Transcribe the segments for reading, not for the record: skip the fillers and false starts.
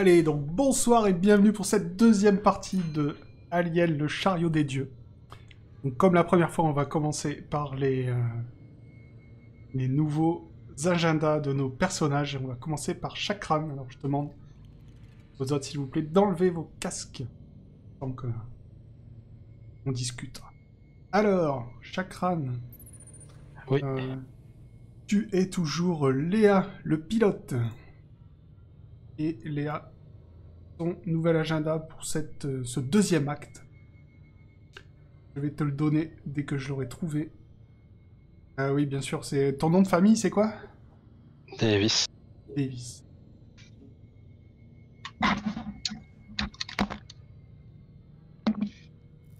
Allez, donc bonsoir et bienvenue pour cette deuxième partie de Alien, le chariot des dieux. Donc comme la première fois, on va commencer par les nouveaux agendas de nos personnages. Et on va commencer par Chakram. Alors je demande aux autres, s'il vous plaît, d'enlever vos casques. Donc on discute. Alors, Chakram, Oui. tu es toujours Léa, le pilote. Et Léa, ton nouvel agenda pour ce deuxième acte. Je vais te le donner dès que je l'aurai trouvé. Ah oui, bien sûr, c'est... Ton nom de famille, c'est quoi? Davis. Davis.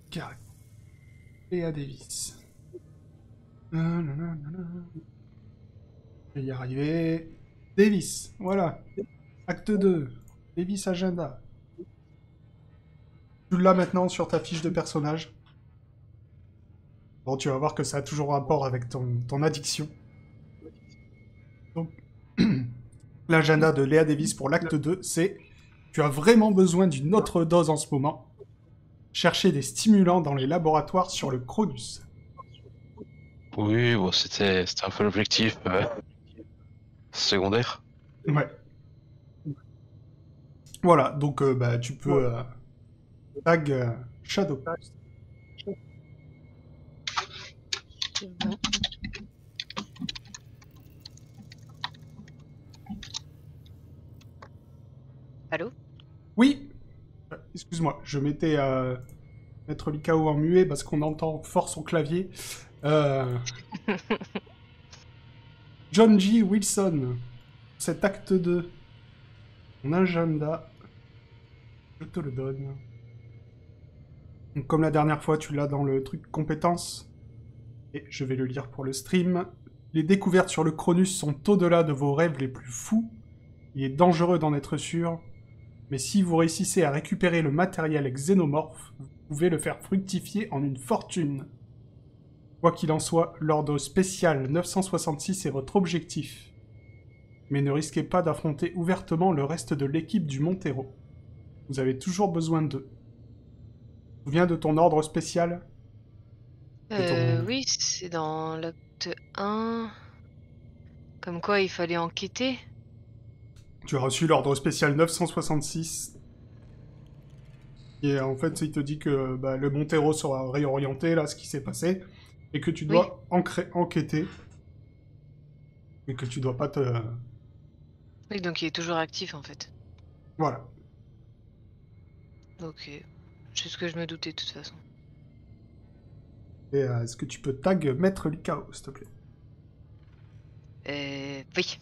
Carré. Léa Davis. Nanana. Je vais y arriver. Davis, voilà. Acte 2. Davis agenda. Tu l'as maintenant sur ta fiche de personnage. Bon, tu vas voir que ça a toujours rapport avec ton addiction. Donc, l'agenda de Léa Davis pour l'acte 2, c'est... Tu as vraiment besoin d'une autre dose en ce moment. Chercher des stimulants dans les laboratoires sur le Cronus. Oui, bon, c'était un peu l'objectif secondaire. Ouais. Voilà, donc bah, tu peux tag Shadow. C'est bon. Allô? Oui. Excuse-moi, je mettais Maître Likao en muet parce qu'on entend fort son clavier. John G. Wilson, cet acte 2, ton agenda, je te le donne. Donc, comme la dernière fois, tu l'as dans le truc compétences, et je vais le lire pour le stream. Les découvertes sur le Cronus sont au-delà de vos rêves les plus fous. Il est dangereux d'en être sûr, mais si vous réussissez à récupérer le matériel xénomorphe, vous pouvez le faire fructifier en une fortune. Quoi qu'il en soit, l'ordre spécial 966 est votre objectif. Mais ne risquez pas d'affronter ouvertement le reste de l'équipe du Montero. Vous avez toujours besoin d'eux. Tu te souviens de ton ordre spécial? Oui, c'est dans l'acte 1. Comme quoi il fallait enquêter. Tu as reçu l'ordre spécial 966. Et en fait, il te dit que bah, le Montero sera réorienté, là, ce qui s'est passé, et que tu Oui. dois enquêter. Et que tu dois pas te... Oui, donc il est toujours actif en fait. Voilà. Ok. C'est ce que je me doutais de toute façon. Et est-ce que tu peux tag Maître Likao, s'il te plaît? Oui.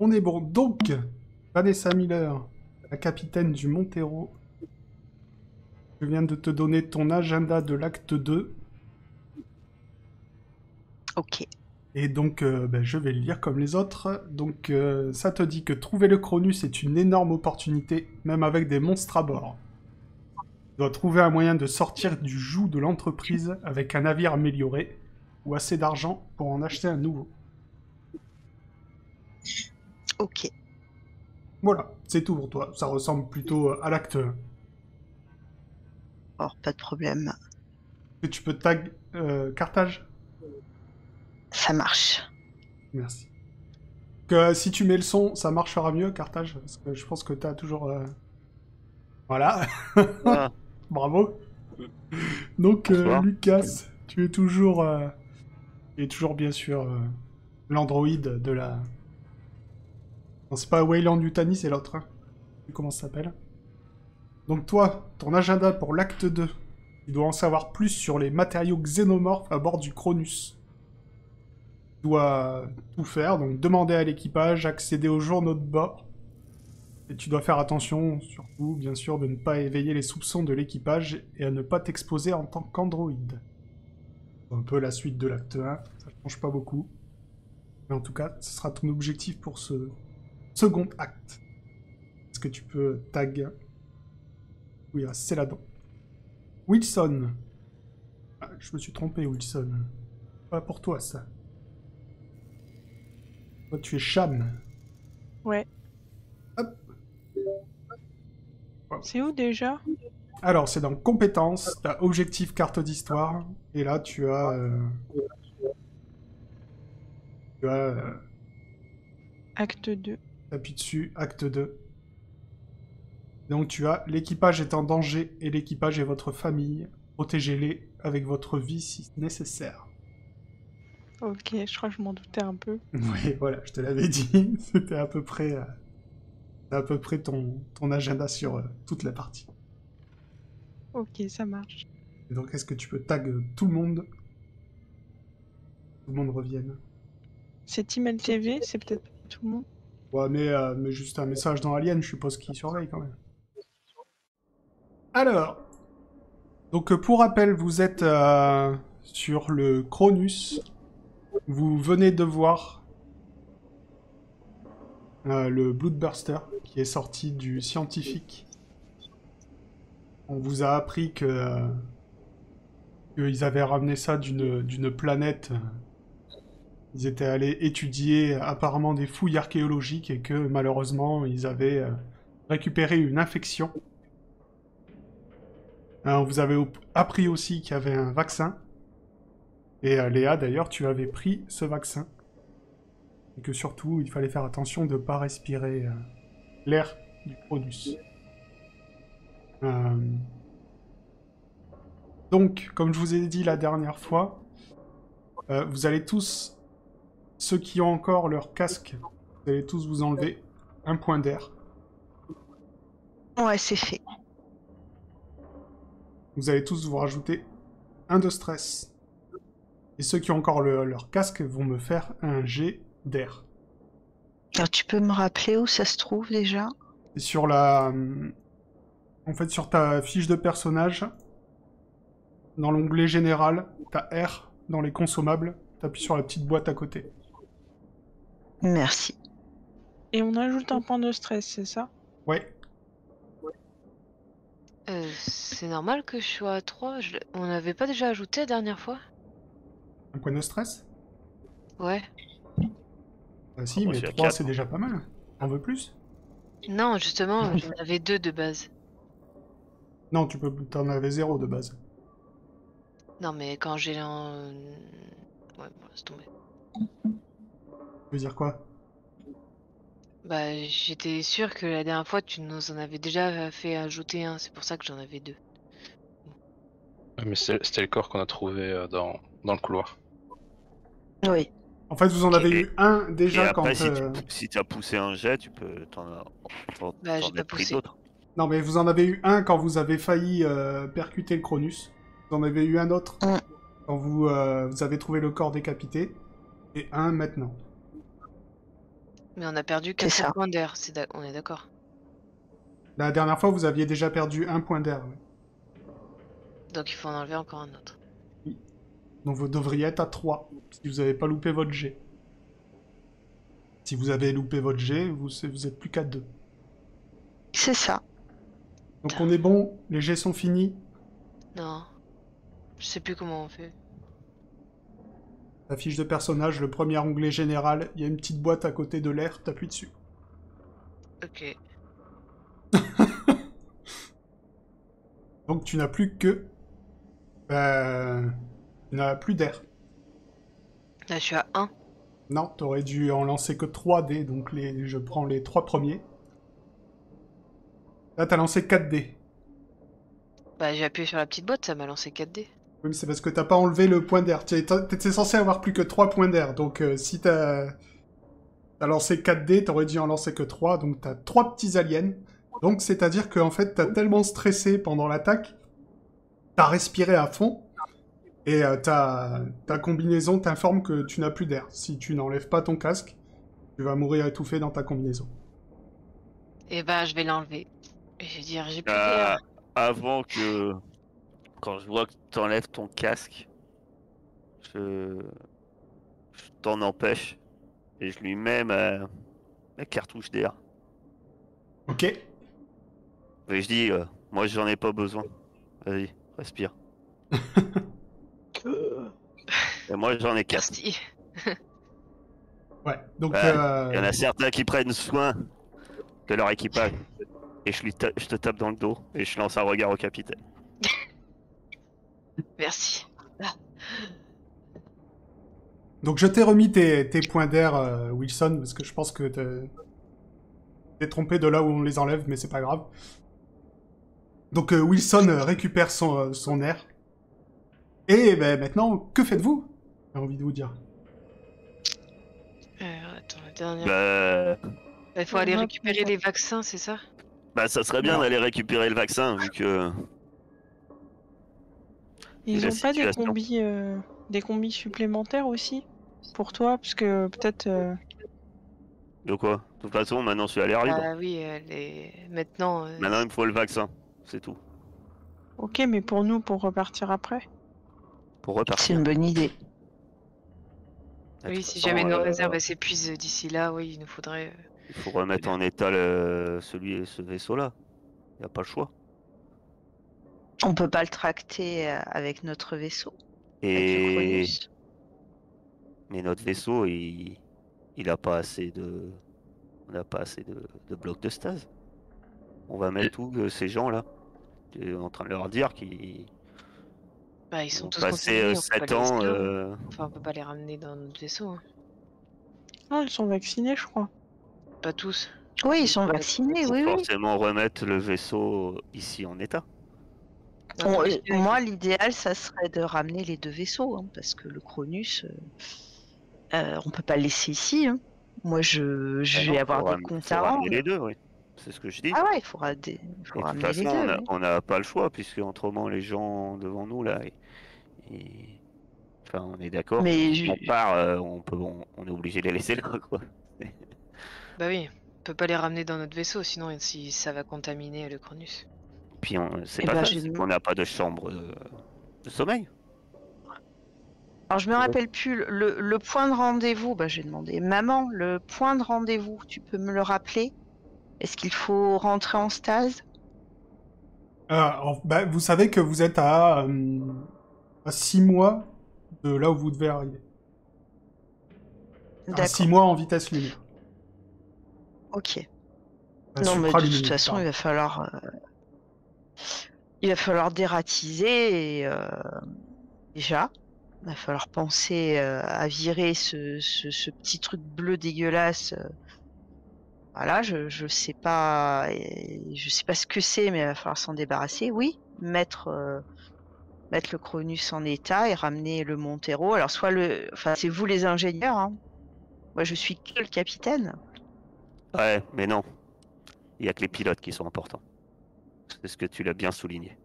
On est bon. Donc, Vanessa Miller, la capitaine du Montero. Je viens de te donner ton agenda de l'acte 2. Ok. Et donc, ben, je vais le lire comme les autres. Donc, ça te dit que trouver le Cronus est une énorme opportunité, même avec des monstres à bord. Tu dois trouver un moyen de sortir du joug de l'entreprise avec un navire amélioré, ou assez d'argent pour en acheter un nouveau. Ok. Voilà, c'est tout pour toi. Ça ressemble plutôt à l'acte 1. Oh, pas de problème. Et tu peux tag Carthage? Ça marche. Merci. Que si tu mets le son, ça marchera mieux, Carthage, parce que je pense que t'as toujours... Voilà. Ah, Bravo. Donc, bonsoir. Lucas, tu es toujours bien sûr l'androïde de la... Non, c'est pas Wayland Yutani, c'est l'autre. Hein. Comment ça s'appelle? Donc toi, ton agenda pour l'acte 2. Tu dois en savoir plus sur les matériaux xénomorphes à bord du Cronus. Tu dois tout faire, donc demander à l'équipage, accéder aux journaux de bord. Et tu dois faire attention, surtout, bien sûr, de ne pas éveiller les soupçons de l'équipage et à ne pas t'exposer en tant qu'androïde. C'est un peu la suite de l'acte 1, ça ne change pas beaucoup. Mais en tout cas, ce sera ton objectif pour ce second acte. Est-ce que tu peux tag... Oui, ah, c'est là-dedans. Wilson. Ah, je me suis trompé, Wilson. Pas pour toi, ça. Toi, tu es Cham. Ouais. Hop. C'est où déjà? Alors, c'est dans compétences, t'as objectif carte d'histoire, et là, tu as... Acte 2. t'appuies dessus, acte 2. Donc, tu as l'équipage est en danger, et l'équipage est votre famille. Protégez-les avec votre vie si nécessaire. Ok, je crois que je m'en doutais un peu. Oui, voilà, je te l'avais dit. C'était à peu près, ton agenda sur toute la partie. Ok, ça marche. Et donc, est-ce que tu peux tag tout le monde? Tout le monde revienne. C'est Team LTV, c'est peut-être pas tout le monde. Ouais, mais juste un message dans Alien, je suppose qu'il surveille quand même. Alors, donc pour rappel, vous êtes sur le Cronus. Vous venez de voir le Bloodburster qui est sorti du scientifique. On vous a appris que qu'ils avaient ramené ça d'une planète. Ils étaient allés étudier apparemment des fouilles archéologiques et que malheureusement ils avaient récupéré une infection. On vous avait appris aussi qu'il y avait un vaccin. Et Léa, d'ailleurs, tu avais pris ce vaccin. Et que surtout, il fallait faire attention de ne pas respirer l'air du Cronus. Donc, comme je vous ai dit la dernière fois, vous allez tous, ceux qui ont encore leur casque, vous allez tous vous enlever un point d'air. Ouais, c'est fait. Vous allez tous vous rajouter un de stress. Et ceux qui ont encore leur casque vont me faire un jet d'air. Alors, tu peux me rappeler où ça se trouve déjà? Et sur la... En fait, sur ta fiche de personnage, dans l'onglet général, t'as R dans les consommables, t'appuies sur la petite boîte à côté. Merci. Et on ajoute un point de stress, c'est ça? Ouais. C'est normal que je sois à 3. On n'avait pas déjà ajouté la dernière fois? Un point de stress? Ouais. Bah si, moi, mais je suis à 3 quatre. c'est déjà pas mal. On veut plus? Non, justement, j'en avais 2 de base. Non, t'en avais 0 de base. Non, mais quand j'ai un... Ouais, bon, laisse tomber. Tu veux dire quoi? Bah, j'étais sûr que la dernière fois, tu nous en avais déjà fait ajouter un. C'est pour ça que j'en avais 2. Mais c'était le corps qu'on a trouvé dans le couloir. Oui. En fait, vous en avez eu un Et déjà après, quand... si tu as poussé un jet, tu peux Bah, j'ai t'en pas as pris poussé. d'autres. Non, mais vous en avez eu un quand vous avez failli percuter le Cronus. Vous en avez eu un autre Mm. quand vous avez trouvé le corps décapité. Et un maintenant. Mais on a perdu C'est 4 ça. points d'air, on est d'accord. La dernière fois, vous aviez déjà perdu un point d'air. Ouais. Donc il faut en enlever encore un autre. Donc vous devriez être à 3, si vous n'avez pas loupé votre jet. Si vous avez loupé votre jet, vous êtes plus qu'à 2. C'est ça. Donc on est bon, les jets sont finis. Non. Je sais plus comment on fait. La fiche de personnage, le premier onglet général, il y a une petite boîte à côté de l'air, t'appuies dessus. Ok. Donc tu n'as plus que... tu n'as plus d'air. Là, je suis à 1. Non, t'aurais dû en lancer que 3 dés, donc je prends les 3 premiers. Là, t'as lancé 4 dés. Bah, j'ai appuyé sur la petite boîte, ça m'a lancé 4 dés. Oui, mais c'est parce que t'as pas enlevé le point d'air. T'étais censé avoir plus que 3 points d'air, donc si t'as lancé 4 dés, t'aurais dû en lancer que 3, donc t'as 3 petits aliens. Donc c'est-à-dire qu'en fait, t'as tellement stressé pendant l'attaque, t'as respiré à fond, et ta combinaison t'informe que tu n'as plus d'air. Si tu n'enlèves pas ton casque, tu vas mourir étouffé dans ta combinaison. Et bah, je vais l'enlever. Et je vais dire, j'ai plus d'air. Avant que... Quand je vois que tu enlèves ton casque, je t'en empêche et je lui mets ma cartouche d'air. Ok. Et je dis, moi j'en ai pas besoin. Vas-y, respire. Et moi j'en ai 4. Merci. Ouais, donc... Il y en a certains qui prennent soin de leur équipage. Et je te tape dans le dos et je lance un regard au capitaine. Merci. Donc je t'ai remis tes points d'air, Wilson, parce que je pense que t'es trompé de là où on les enlève, mais c'est pas grave. Donc Wilson récupère son air. Et ben, maintenant, que faites-vous? J'ai envie de vous dire. Attends, la dernière. Bah, Il faut aller récupérer les vaccins, c'est ça? bah ça serait bien Alors. d'aller récupérer le vaccin vu que... Ils la ont pas situation. des combis supplémentaires aussi pour toi, parce que peut-être. De quoi? De toute façon, maintenant je suis à l'air libre. Ah oui, maintenant. Maintenant il me faut le vaccin, c'est tout. Ok, mais pour nous, pour repartir après. Pour C'est repartir. une bonne idée. De Oui, toute si façon, jamais nos réserves s'épuisent d'ici là, oui, il nous faudrait. il faut remettre en état ce vaisseau-là. Y a pas le choix. On peut pas le tracter avec notre vaisseau, avec le Et... Cronus. Mais notre vaisseau, il a pas assez de... On n'a pas assez de blocs de stase. On va mettre tous ces gens-là. Tu es en train de leur dire qu'ils Bah, ils sont ont tous passé contaminés, on peut pas 7 les ans... laisser là. Enfin, on peut pas les ramener dans notre vaisseau. Hein. Non, ils sont vaccinés, je crois. Pas tous. Oui, ils sont Pas vaccinés, tous. oui, oui. forcément remettre le vaisseau ici en état. Non, tous les Moi, l'idéal, ça serait de ramener les deux vaisseaux, hein, parce que le Cronus, on peut pas le laisser ici. Hein. Moi, je vais avoir des comptes faut à ramener rendre. les deux, oui. C'est ce que je dis. Ah ouais, il faut Et de toute ramener les façon, deux. on n'a pas le choix, puisque autrement les gens devant nous, là, enfin, on est d'accord. Mais Si on part, on est obligé de les laisser là, quoi. Bah oui, on peut pas les ramener dans notre vaisseau, sinon si ça va contaminer le Cronus. Puis c'est Eh pas ben, ça, c'est qu'on n'a pas de chambre de sommeil. Alors, je me rappelle plus, le point de rendez-vous, bah, j'ai demandé. Maman, le point de rendez-vous, tu peux me le rappeler? Est-ce qu'il faut rentrer en stase? Bah, vous savez que vous êtes à 6 mois de là où vous devez arriver. À 6 D'accord, mois en vitesse lumière. ok. Enfin, Non, mais de supraluminique, toute façon, pardon. il va falloir dératiser et déjà, il va falloir penser à virer ce petit truc bleu dégueulasse. Voilà, je sais pas, je sais pas ce que c'est, mais il va falloir s'en débarrasser. Oui, mettre le Cronus en état et ramener le Montero. Alors enfin c'est vous les ingénieurs, hein. Moi je suis que le capitaine. Ouais, mais non. Il y a que les pilotes qui sont importants. C'est ce que tu l'as bien souligné.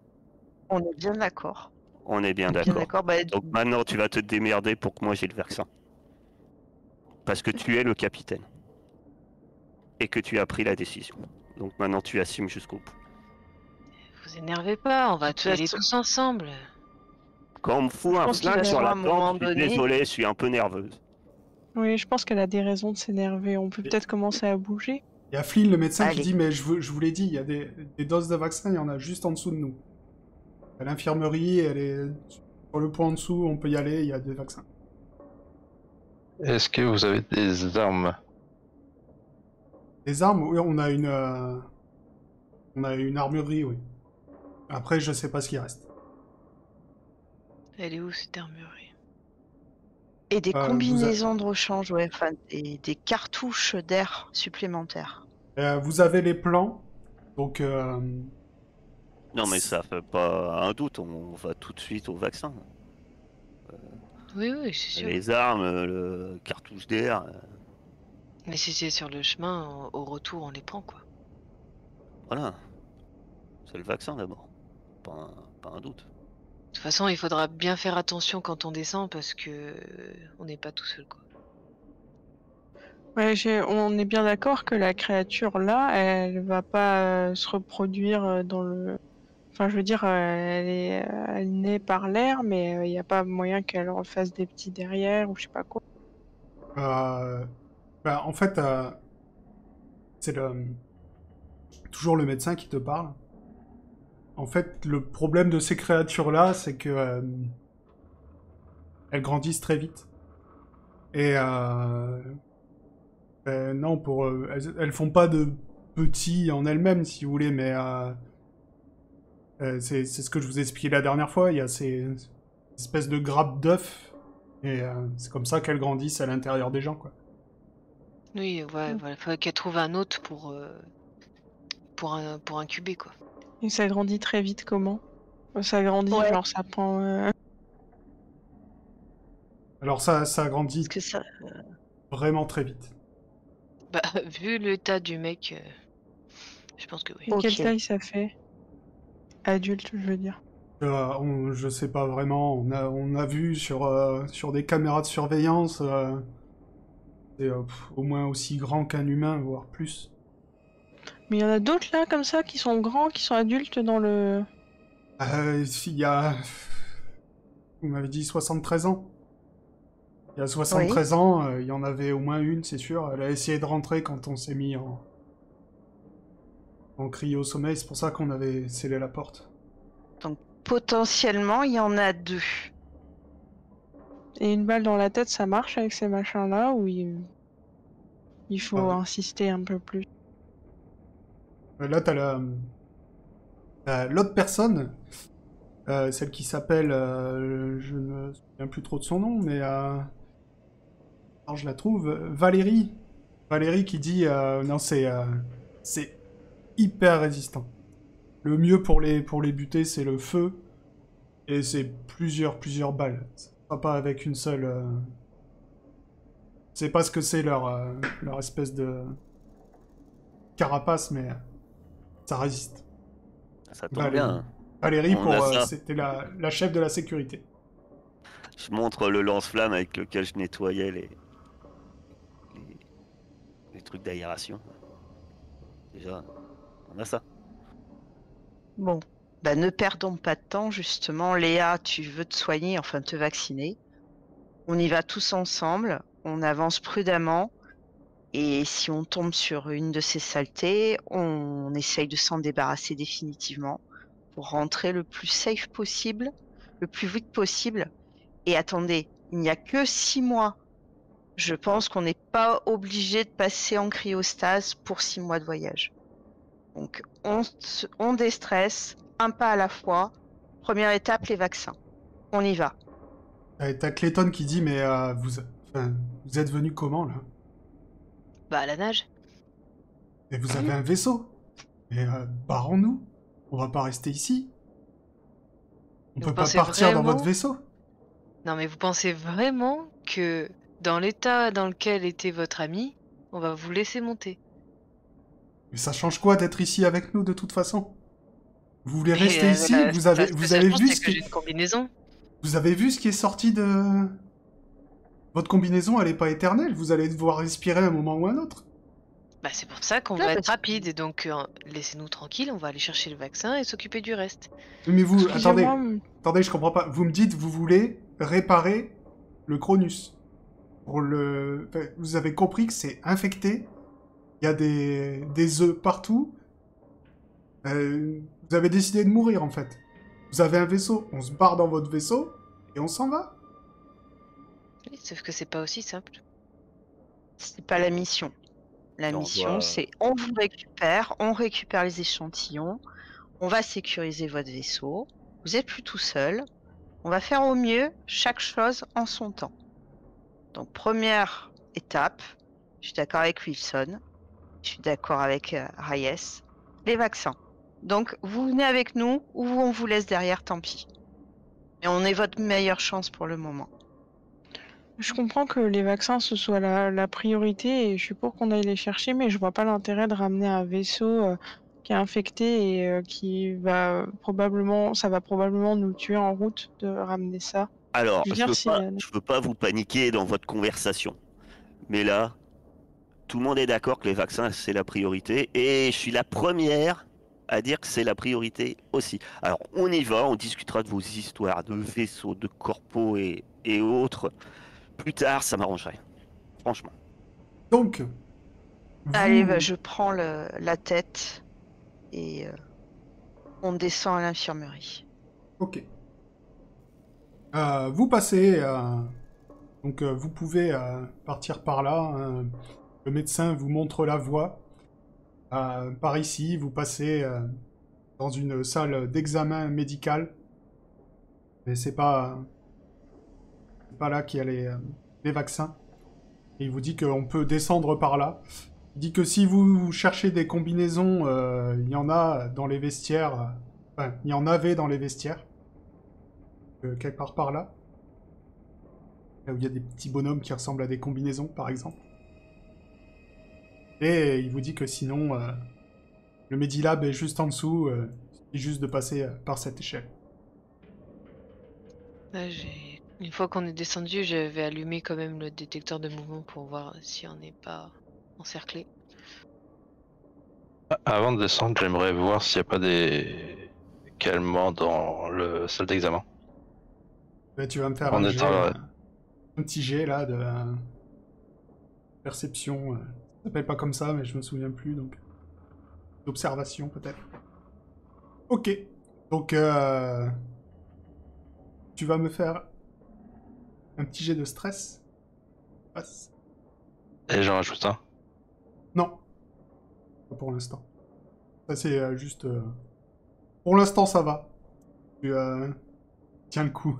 On est bien d'accord. On est bien Bien d'accord. d'accord. Bah, Donc maintenant, tu vas te démerder pour que moi j'ai le vaccin. Parce que tu es le capitaine. Et que tu as pris la décision. Donc maintenant, tu assumes jusqu'au bout. Vous énervez pas, on va De toute y aller façon- tous ensemble. Quand on me fout Je un pense qu'il flingue va sur falloir, la à un moment tempe, je suis donné- désolé, je suis un peu nerveuse. Oui, je pense qu'elle a des raisons de s'énerver. On peut Et- peut-être commencer à bouger. Il y a Flynn, le médecin, qui Allez. dit, mais je vous l'ai dit, il y a des doses de vaccin, il y en a juste en dessous de nous. À l'infirmerie, elle est sur le point en dessous, on peut y aller, il y a des vaccins. Est-ce que vous avez des armes? Les armes, oui, on a une armurerie, oui. Après, je sais pas ce qui reste. Elle est où cette armurerie? Et des vous combinaisons de rechange, ouais, enfin des cartouches d'air supplémentaires. Vous avez les plans, donc Non, mais ça fait pas un doute, on va tout de suite au vaccin. Oui, oui, c'est sûr. Les armes, le cartouche d'air. Mais si c'est sur le chemin, au retour, on les prend quoi. Voilà. C'est le vaccin d'abord. Pas un doute. De toute façon, il faudra bien faire attention quand on descend parce que on n'est pas tout seul quoi. Ouais, on est bien d'accord que la créature là, elle va pas se reproduire dans le. Enfin, je veux dire, elle naît par l'air, mais il n'y a pas moyen qu'elle refasse des petits derrière ou je sais pas quoi. bah, en fait, c'est toujours le médecin qui te parle. En fait, le problème de ces créatures-là, c'est que elles grandissent très vite. Et non, elles font pas de petit en elle-même, si vous voulez, mais c'est ce que je vous ai expliqué la dernière fois. Il y a ces espèces de grappes d'œufs, et c'est comme ça qu'elles grandissent à l'intérieur des gens, quoi. Oui, ouais, voilà. Faudrait qu'elle trouve un hôte pour incuber, quoi. Et ça grandit très vite comment? Ça grandit, Ouais. genre ça prend. Alors ça grandit Parce que ça... vraiment très vite. Bah, vu l'état du mec, je pense que oui. Et quelle Ok. taille ça fait? Adulte, je veux dire. Je sais pas vraiment, on a vu sur des caméras de surveillance, c'est au moins aussi grand qu'un humain, voire plus. Mais il y en a d'autres là, comme ça, qui sont grands, qui sont adultes dans le. Il y a... Vous m'avez dit 73 ans. Il y a 73 ans, il y en avait au moins une, c'est sûr. Elle a essayé de rentrer quand on s'est mis en cryo-sommeil, c'est pour ça qu'on avait scellé la porte. Potentiellement, il y en a 2. Et une balle dans la tête, ça marche avec ces machins-là ou il faut Ah. insister un peu plus? Là, t'as l'autre personne, celle qui s'appelle... je ne me souviens plus trop de son nom, mais... alors, je la trouve. Valérie. Valérie qui dit... non, c'est hyper résistant. Le mieux pour les buter, c'est le feu. Et c'est plusieurs balles. Ça va pas avec une seule... Je sais pas ce que c'est leur espèce de carapace, mais ça résiste. Ça tombe bien. Valérie, On a ça. c'était la chef de la sécurité. Je montre le lance-flamme avec lequel je nettoyais les trucs d'aération. Déjà, on a ça. Bon, bah, ne perdons pas de temps, justement. Léa, tu veux te soigner, enfin te vacciner. On y va tous ensemble, on avance prudemment, et si on tombe sur une de ces saletés, on essaye de s'en débarrasser définitivement pour rentrer le plus safe possible, le plus vite possible. Et attendez, il n'y a que 6 mois. Je pense qu'on n'est pas obligé de passer en cryostase pour 6 mois de voyage. Donc, on déstresse, un pas à la fois. Première étape, les vaccins. On y va. T'as Clayton qui dit, mais vous êtes venu comment, là? Bah, à la nage. Et vous avez un vaisseau? Mais barrons-nous. On va pas rester ici. On Vous peut pas pensez partir dans vraiment votre vaisseau. Non, mais vous pensez vraiment que dans l'état dans lequel était votre ami, on va vous laisser monter? Mais ça change quoi d'être ici avec nous, de toute façon? Vous voulez Mais, rester ici? la Vous seule avez chose, vu c'est ce que j'ai qui... une combinaison. Vous avez vu ce qui est sorti de... Votre combinaison, elle est pas éternelle. Vous allez devoir respirer à un moment ou un autre. Bah, c'est pour ça qu'on Là, va parce être que- rapide. Et donc, laissez-nous tranquilles, on va aller chercher le vaccin et s'occuper du reste. Mais vous... Attendez, Excusez-moi, attendez, je comprends pas. Vous me dites, vous voulez réparer le Cronus. Enfin, vous avez compris que c'est infecté. Il y a des œufs partout. Vous avez décidé de mourir, en fait. Vous avez un vaisseau. On se barre dans votre vaisseau et on s'en va. Oui, sauf que c'est pas aussi simple. C'est pas la mission. La Et on mission, doit- c'est on vous récupère, on récupère les échantillons, on va sécuriser votre vaisseau. Vous êtes plus tout seul. On va faire au mieux chaque chose en son temps. Donc, première étape, je suis d'accord avec Wilson, je suis d'accord avec Reyes, les vaccins. Donc, vous venez avec nous ou on vous laisse derrière, tant pis. Et on est votre meilleure chance pour le moment. je comprends que les vaccins ce soit la priorité et je suis pour qu'on aille les chercher, mais je vois pas l'intérêt de ramener un vaisseau qui est infecté et ça va probablement nous tuer en route de ramener ça. Alors, Je veux je dire, veux pas vous paniquer dans votre conversation. Mais là, tout le monde est d'accord que les vaccins, c'est la priorité. Et je suis la première à dire que c'est la priorité aussi. Alors, on y va, on discutera de vos histoires de vaisseaux, de corpos et autres. Plus tard, ça m'arrangerait. Franchement. Donc... Allez, vous- bah, je prends la tête et on descend à l'infirmerie. Ok. Vous passez... donc vous pouvez partir par là. Le médecin vous montre la voie. Par ici, vous passez dans une salle d'examen médical. Mais c'est pas là qu'il y a les vaccins. Et il vous dit qu'on peut descendre par là. Il dit que si vous cherchez des combinaisons, il y en a dans les vestiaires. Enfin, il y en avait dans les vestiaires. Quelque part par là. Là où il y a des petits bonhommes qui ressemblent à des combinaisons, par exemple. Et il vous dit que sinon, le Medilab est juste en dessous. Il suffit juste de passer par cette échelle. Là, une fois qu'on est descendu, j'avais allumé quand même le détecteur de mouvement pour voir si on n'est pas encerclé. Avant de descendre, j'aimerais voir s'il n'y a pas des calmants dans le salle d'examen. Bah, tu vas me faire On un est jet, dans- un petit jet là de perception. Ça s'appelle pas comme ça, mais je me souviens plus, donc d'observation peut-être. Ok, donc tu vas me faire un petit jet de stress. Passe. Et j'en rajoute un. Non, pas pour l'instant. Ça c'est juste. Pour l'instant ça va. Tu tiens le coup,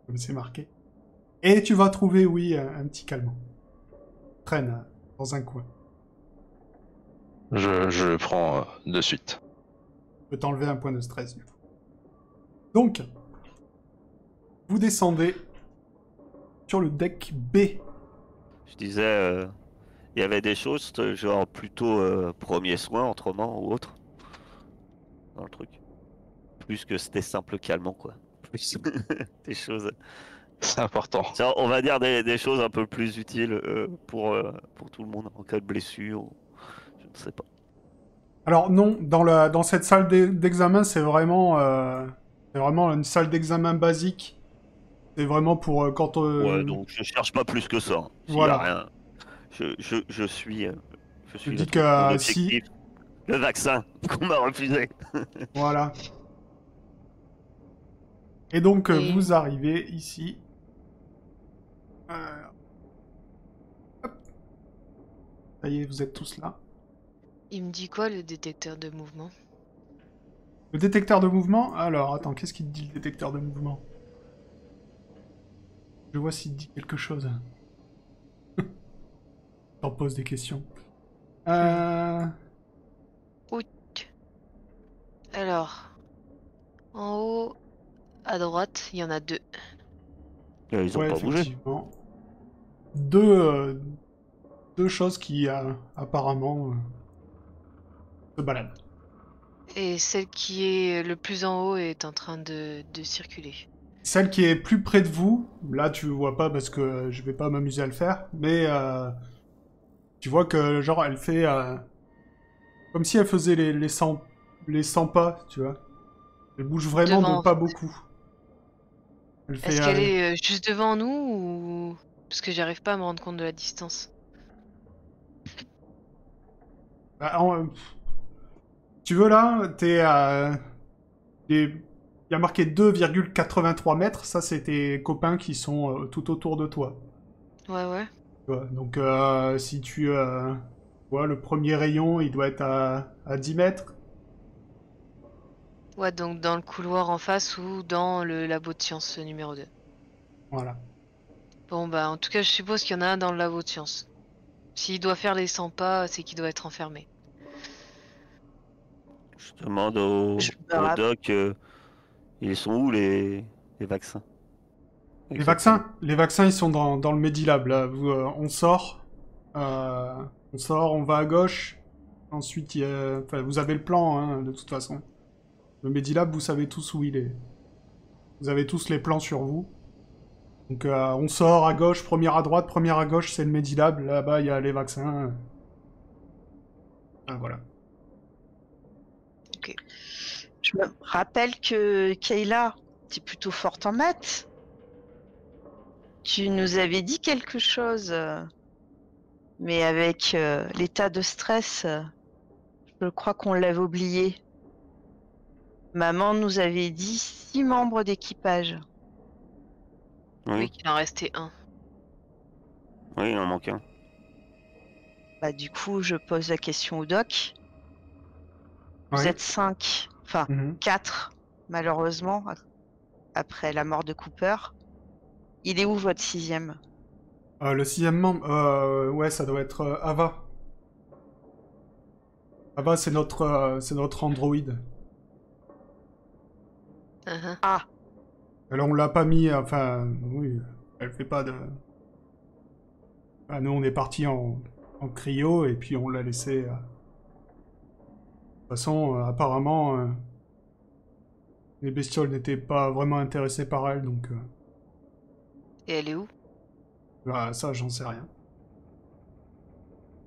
comme c'est marqué. Et tu vas trouver, oui, un petit calmant. Traîne dans un coin. Je le prends de suite. Je peux t'enlever un point de stress du coup. Donc, vous descendez sur le deck B. Je disais, il y avait des choses, genre plutôt premier soin, autrement, ou autre, dans le truc. Plus que c'était simple calmant, quoi. Plus des choses. C'est important. Genre, on va dire des choses un peu plus utiles pour tout le monde en cas de blessure, ou je ne sais pas. Alors non, dans cette salle d'examen, c'est vraiment une salle d'examen basique. C'est vraiment pour quand... Ouais, donc je cherche pas plus que ça. Hein. S'il y Voilà. a rien, je suis Je le dis truc. que Mon objectif, le vaccin qu'on m'a refusé. Voilà. Et donc, Et- vous arrivez ici. Hop. Ça y est, vous êtes tous là. Il me dit quoi le détecteur de mouvement? Le détecteur de mouvement. Alors, attends, qu'est-ce qu'il te dit le détecteur de mouvement? Je vois s'il te dit quelque chose. T'en poses des questions. Alors, en haut, à droite, il y en a deux. Ils ont Ouais, pas bougé. effectivement. Deux choses qui, apparemment, se baladent. Et celle qui est le plus en haut est en train de circuler. Celle qui est plus près de vous, là tu vois pas parce que je vais pas m'amuser à le faire, mais tu vois que genre elle fait comme si elle faisait les 100 pas, tu vois. Elle bouge vraiment Devant, de en pas fait. beaucoup. Elle fait Est-ce qu'elle est juste devant nous ou... Parce que j'arrive pas à me rendre compte de la distance. bah, tu veux là, t'es à... il y a marqué 2,83 mètres, ça c'est tes copains qui sont tout autour de toi. Ouais, ouais. Tu vois. Donc si tu vois le premier rayon, il doit être à 10 mètres. Ouais, donc dans le couloir en face ou dans le labo de sciences numéro 2. Voilà. Bon, bah, en tout cas, je suppose qu'il y en a un dans le labo de sciences. S'il doit faire les 100 pas, c'est qu'il doit être enfermé. Je demande au, Je me au rappelle. doc, ils sont où les vaccins? Les vaccins, ils sont dans le Medilab. Là, on sort, on va à gauche. Ensuite, enfin, vous avez le plan, hein, de toute façon. Le Medilab, vous savez tous où il est. Vous avez tous les plans sur vous. Donc, on sort à gauche, première à droite, première à gauche, c'est le Medilab. Là-bas, il y a les vaccins. Ah, voilà. Je me rappelle que Kayla, t'es plutôt forte en maths. Tu nous avais dit quelque chose, mais avec l'état de stress, je crois qu'on l'avait oublié. Maman nous avait dit 6 membres d'équipage. Oui, Oui, qu'il en restait un. oui, il en manque un. Bah, du coup, je pose la question au doc. Vous Ouais. êtes 5, enfin Mhm. 4, malheureusement, après la mort de Cooper. Il est où votre 6e? Le 6e membre, ouais, ça doit être Ava. Ava, c'est notre androïde. Uhum. Ah, Alors, on l'a pas mis, enfin, oui, elle fait pas de... Ah, nous, on est parti en cryo, et puis on l'a laissé... De toute façon, apparemment, les bestioles n'étaient pas vraiment intéressées par elle, donc... Et elle est où? Bah, ça, j'en sais rien.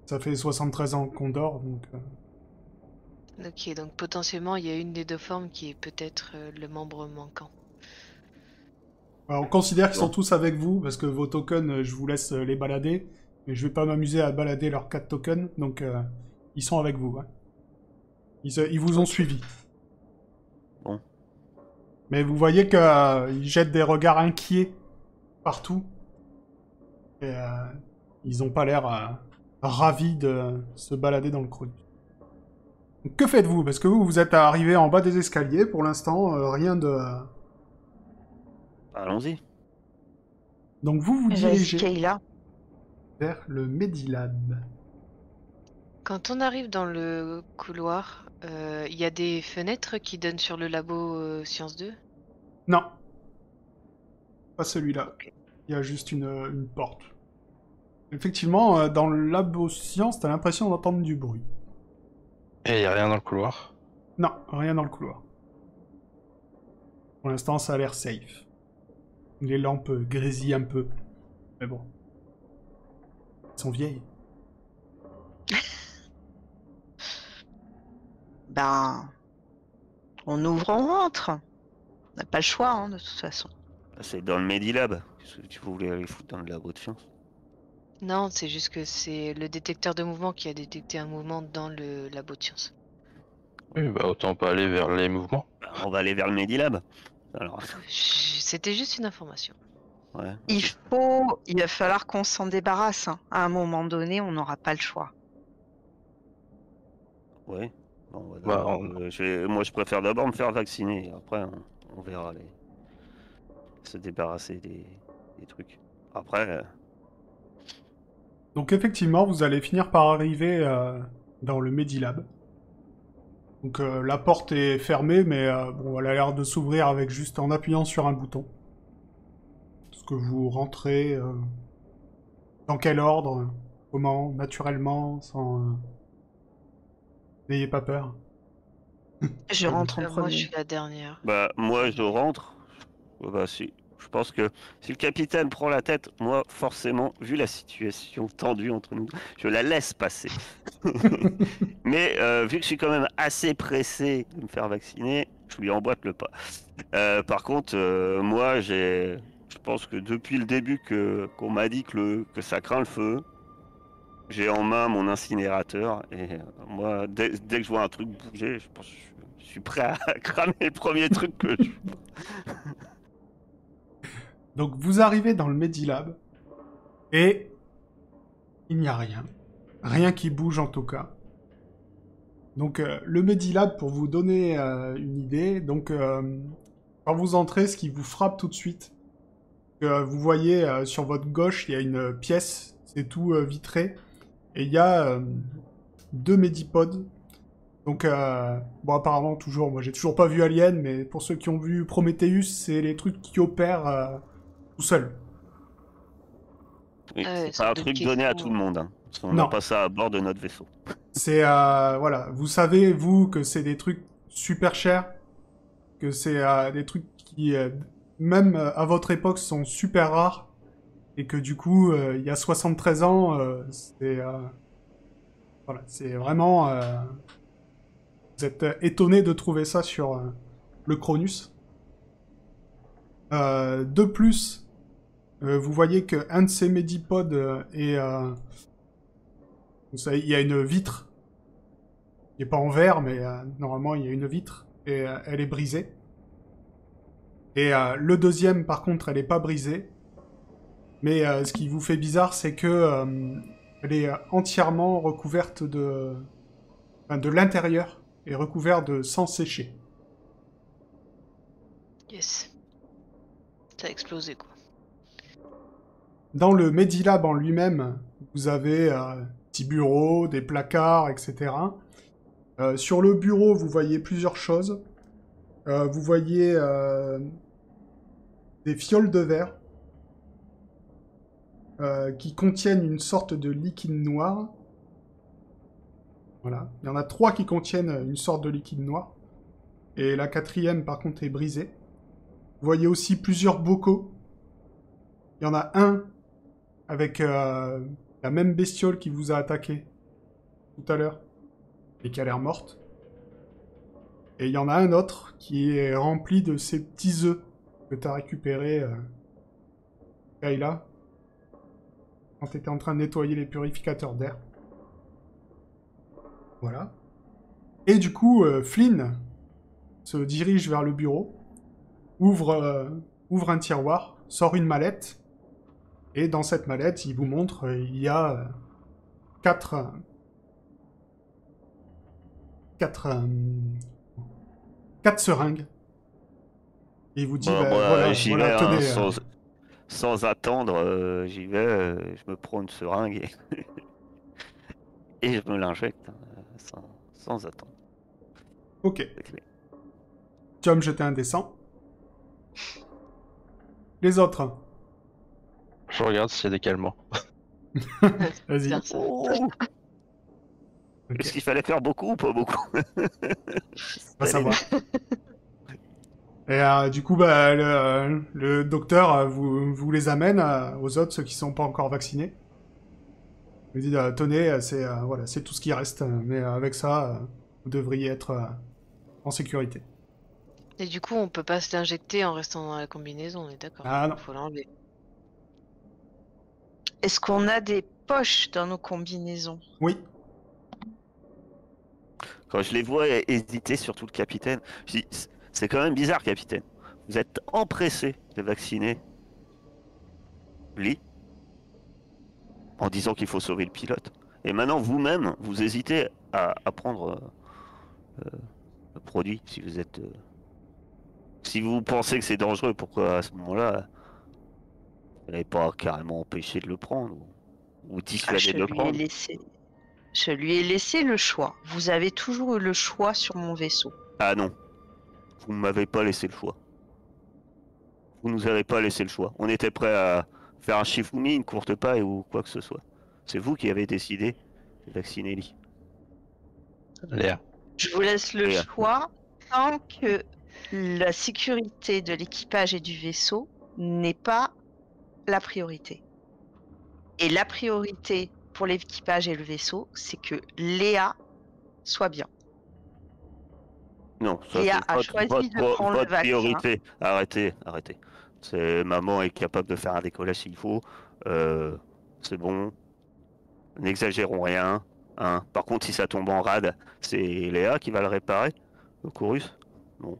Ça fait 73 ans qu'on dort, donc... Ok, donc potentiellement, il y a une des deux formes qui est peut-être le membre manquant. Alors, on considère qu'ils sont Bon. tous avec vous, parce que vos tokens, je vous laisse les balader, mais je vais pas m'amuser à balader leurs 4 tokens, donc ils sont avec vous. Hein. Ils vous ont suivi. Bon. Mais vous voyez qu'ils jettent des regards inquiets partout. Et ils ont pas l'air ravis de se balader dans le Cronus. Donc, que faites-vous? Parce que vous êtes arrivé en bas des escaliers, pour l'instant, rien de... Allons-y. Donc vous vas-y, dirigez Kayla. vers le Medilab. Quand on arrive dans le couloir, il y a des fenêtres qui donnent sur le labo Science 2? Non, pas celui-là. Ok. Il y a juste une porte. Effectivement, dans le labo science, t'as l'impression d'entendre du bruit. Et y a rien dans le couloir. Non, rien dans le couloir. Pour l'instant, ça a l'air safe. Les lampes grésillent un peu. Mais bon. Elles sont vieilles. Ben, on ouvre, on rentre. On n'a pas le choix, hein, de toute façon. C'est dans le Medilab. Qu'est-ce que tu voulais aller foutre dans le labo de science? Non, c'est juste que c'est le détecteur de mouvement qui a détecté un mouvement dans le labo de science. Oui, bah autant pas aller vers les mouvements. On va aller vers le Medilab. Alors, C'était juste une information. ouais. Il va falloir qu'on s'en débarrasse. Hein. À un moment donné, on n'aura pas le choix. Ouais. Bon, on va Bah, d'abord, moi, je préfère d'abord me faire vacciner. Après, on verra se débarrasser des trucs. Après, Donc effectivement, vous allez finir par arriver dans le Medilab. Donc la porte est fermée, mais bon, elle a l'air de s'ouvrir avec juste en appuyant sur un bouton. Est-ce que vous rentrez dans quel ordre? Comment? Naturellement? Sans... N'ayez pas peur. Je rentre en Moi, je premier. suis la dernière. bah, moi, je rentre. Bah, si. Je pense que si le capitaine prend la tête, moi, forcément, vu la situation tendue entre nous, je la laisse passer. Mais vu que je suis quand même assez pressé de me faire vacciner, je lui emboîte le pas. Par contre, moi, je pense que depuis le début qu'on m'a dit que ça craint le feu, j'ai en main mon incinérateur et moi, dès que je vois un truc bouger, je pense que je suis prêt à cramer le premier truc que je... Donc vous arrivez dans le Medilab et il n'y a rien. Rien qui bouge en tout cas. Donc le Medilab, pour vous donner une idée, donc quand vous entrez, ce qui vous frappe tout de suite, vous voyez sur votre gauche, il y a une pièce, c'est tout vitré, et il y a 2 Medipods. Donc bon, apparemment toujours, moi j'ai toujours pas vu Alien, mais pour ceux qui ont vu Prometheus, c'est les trucs qui opèrent tout seuls. Oui, Ouais, c'est pas un de truc donné à question. tout le monde. Hein, parce qu'on Non. n'a pas ça à bord de notre vaisseau. C'est voilà, vous savez vous que c'est des trucs super chers, que c'est des trucs qui même à votre époque sont super rares et que du coup il y a 73 ans c'est voilà, c'est vraiment vous êtes étonné de trouver ça sur le Cronus. De plus, vous voyez que un de ces Medipods est vous savez, il y a une vitre. Il n'est pas en verre, mais normalement, il y a une vitre. Et elle est brisée. Et le deuxième, par contre, elle n'est pas brisée. Mais ce qui vous fait bizarre, c'est que Elle est entièrement recouverte de... Enfin, de l'intérieur est recouvert de sang séché. Yes. Ça a explosé, quoi. Dans le Medilab en lui-même, vous avez petits bureaux, des placards, etc. Sur le bureau, vous voyez plusieurs choses. Vous voyez des fioles de verre qui contiennent une sorte de liquide noir. Voilà. Il y en a 3 qui contiennent une sorte de liquide noir. Et la 4e, par contre, est brisée. Vous voyez aussi plusieurs bocaux. Il y en a un avec la même bestiole qui vous a attaqué tout à l'heure et qui a l'air morte. Et il y en a un autre qui est rempli de ces petits œufs que tu as récupérés, Kayla, quand tu étais en train de nettoyer les purificateurs d'air. Voilà. Et du coup, Flynn se dirige vers le bureau, ouvre un tiroir, sort une mallette, et dans cette mallette, il vous montre, il y a 4 seringues. Et il vous dit, voilà, j'y voilà, vais, tenez, sans attendre, j'y vais, je me prends une seringue et je me l'injecte sans attendre. ok. C'est clair. Tu vas me jeter un dessin. Les autres, Je regarde s'il y a des calmants. vas-y. Personne. Oh Ok. Est-ce qu'il fallait faire beaucoup ou pas beaucoup? On va savoir. Et du coup, bah, le docteur vous les amène aux autres, ceux qui sont pas encore vaccinés. Il dit, tenez, voilà, c'est tout ce qui reste, mais avec ça, vous devriez être en sécurité. Et du coup, on peut pas se l'injecter en restant dans la combinaison, on est d'accord. Ah non. Faut l'enlever. Est-ce qu'on a des poches dans nos combinaisons? Oui. Quand je les vois hésiter, surtout le capitaine, je dis, c'est quand même bizarre, capitaine. Vous êtes empressé de vacciner Lee en disant qu'il faut sauver le pilote. Et maintenant, vous-même, vous hésitez à prendre le produit si vous êtes... si vous pensez que c'est dangereux, pourquoi à ce moment-là, vous n'avez pas carrément empêché de le prendre ou dissuadé de le prendre? Je lui ai laissé le choix. Vous avez toujours eu le choix sur mon vaisseau. Ah non, vous ne m'avez pas laissé le choix. Vous nous avez pas laissé le choix. On était prêt à faire un Shifumi, une courte paille ou quoi que ce soit. C'est vous qui avez décidé de vacciner Lee. Léa. Je vous laisse le Léa. choix tant que la sécurité de l'équipage et du vaisseau n'est pas la priorité. Et la priorité pour l'équipage et le vaisseau, c'est que Léa soit bien. Non, ça Léa c'est a choisi de prendre le votre vaccin. priorité. Arrêtez. C'est maman est capable de faire un décollage s'il faut. C'est bon. N'exagérons rien. Hein. Par contre, si ça tombe en rade, c'est Léa qui va le réparer, le Chorus. Bon.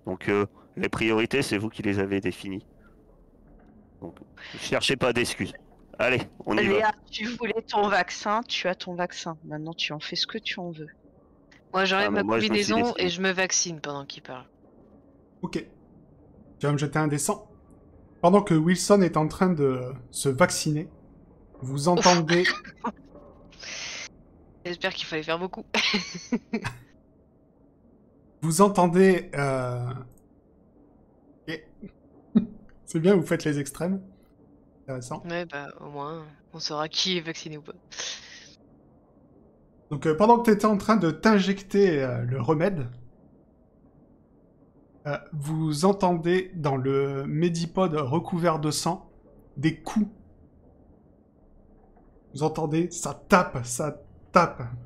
Donc les priorités, c'est vous qui les avez définies. Donc, cherchez pas d'excuses. Allez, on y va. Léa, tu voulais ton vaccin, tu as ton vaccin. Maintenant, tu en fais ce que tu en veux. Moi, j'enlève Ah, mais ma moi, je me suis combinaison décidé. et je me vaccine pendant qu'il parle. Ok. Tu vas me jeter un dessin. Pendant que Wilson est en train de se vacciner, vous entendez... J'espère qu'il fallait faire beaucoup. Vous entendez... ok. C'est bien, vous faites les extrêmes. Intéressant. Ouais, bah, au moins, on saura qui est vacciné ou pas. Donc pendant que tu étais en train de t'injecter le remède, vous entendez dans le Medipod recouvert de sang des coups. Vous entendez, ça tape.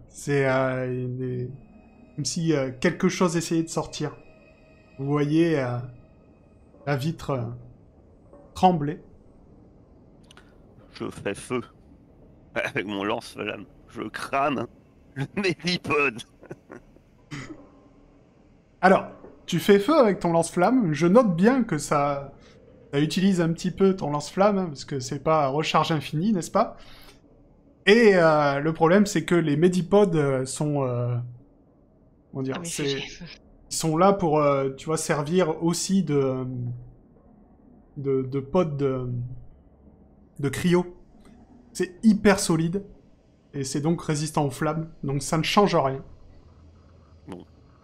C'est comme si quelque chose essayait de sortir. Vous voyez la vitre trembler. Je fais feu. Avec mon lance-flamme. Je crame le Medipod. Alors, tu fais feu avec ton lance-flamme. Je note bien que ça utilise un petit peu ton lance-flamme, hein, parce que c'est pas recharge infinie, n'est-ce pas? Et le problème, c'est que les Medipods sont... comment dire, Ah, mais ils sont là pour, tu vois, servir aussi de pods de cryo. C'est hyper solide. Et c'est donc résistant aux flammes. Donc ça ne change rien.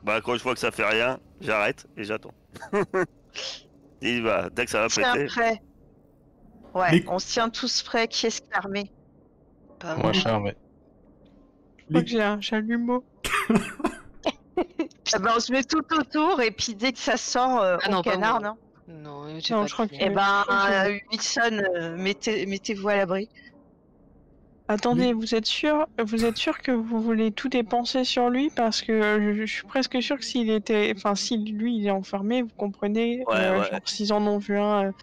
Bah, quand je vois que ça fait rien, j'arrête et j'attends. Et bah, dès que ça va Tiens péter. prêt. Ouais, Les- on se tient tous prêts. Qui est-ce qui est armé? Pas Moi, moi. je suis armé. Je crois Les- que j'ai un chalumeau. Eh ben, on se met tout autour et puis dès que ça sort, Ah on non, pas canarde. moi. Hein. Non, j'ai Non, pas je crois de que- fond. Eh ben, Ok. Wilson, mettez-vous à l'abri. Attendez, vous êtes sûr que vous voulez tout dépenser sur lui? Parce que je suis presque sûr que s'il était, enfin, si lui il est enfermé, vous comprenez, Ouais. genre s'ils en ont vu un,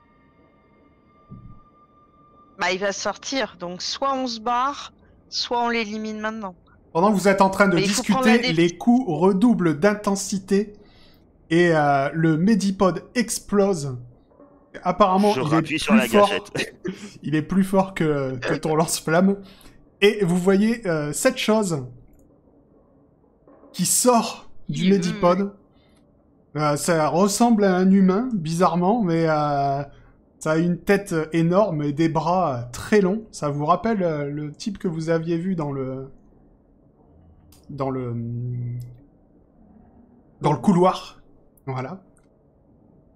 Bah, il va sortir. Donc, soit on se barre, soit on l'élimine maintenant. Pendant que vous êtes en train de Mais il faut prendre la discuter, les coups redoublent d'intensité et le Medipod explose. Apparemment, Je il est rappuie sur plus la fort. gâchette. Il est plus fort que ton lance-flamme. Et vous voyez cette chose qui sort du Medipod. Ça ressemble à un humain, bizarrement, mais ça a une tête énorme et des bras très longs. Ça vous rappelle le type que vous aviez vu dans le couloir. Voilà.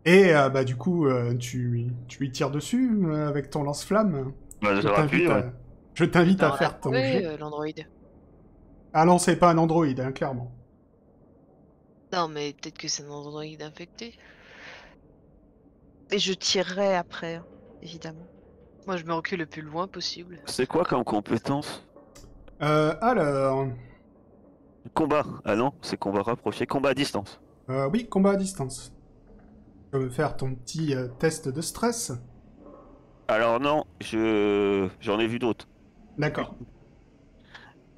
Et bah du coup, tu lui tires dessus avec ton lance-flamme. Bah, je rappuie, ouais. Je t'invite Ben, à on l'a faire ton trouvé, jet. l'androïde. Ah non, c'est pas un androïde, hein, clairement. Non, mais peut-être que c'est un androïde infecté. Et je tirerai après, hein, évidemment. Moi, je me recule le plus loin possible. C'est quoi comme compétence? Alors... Combat. Ah non, c'est combat rapproché. Combat à distance. oui, combat à distance. Tu veux faire ton petit test de stress. Alors non, j'en ai vu d'autres. D'accord.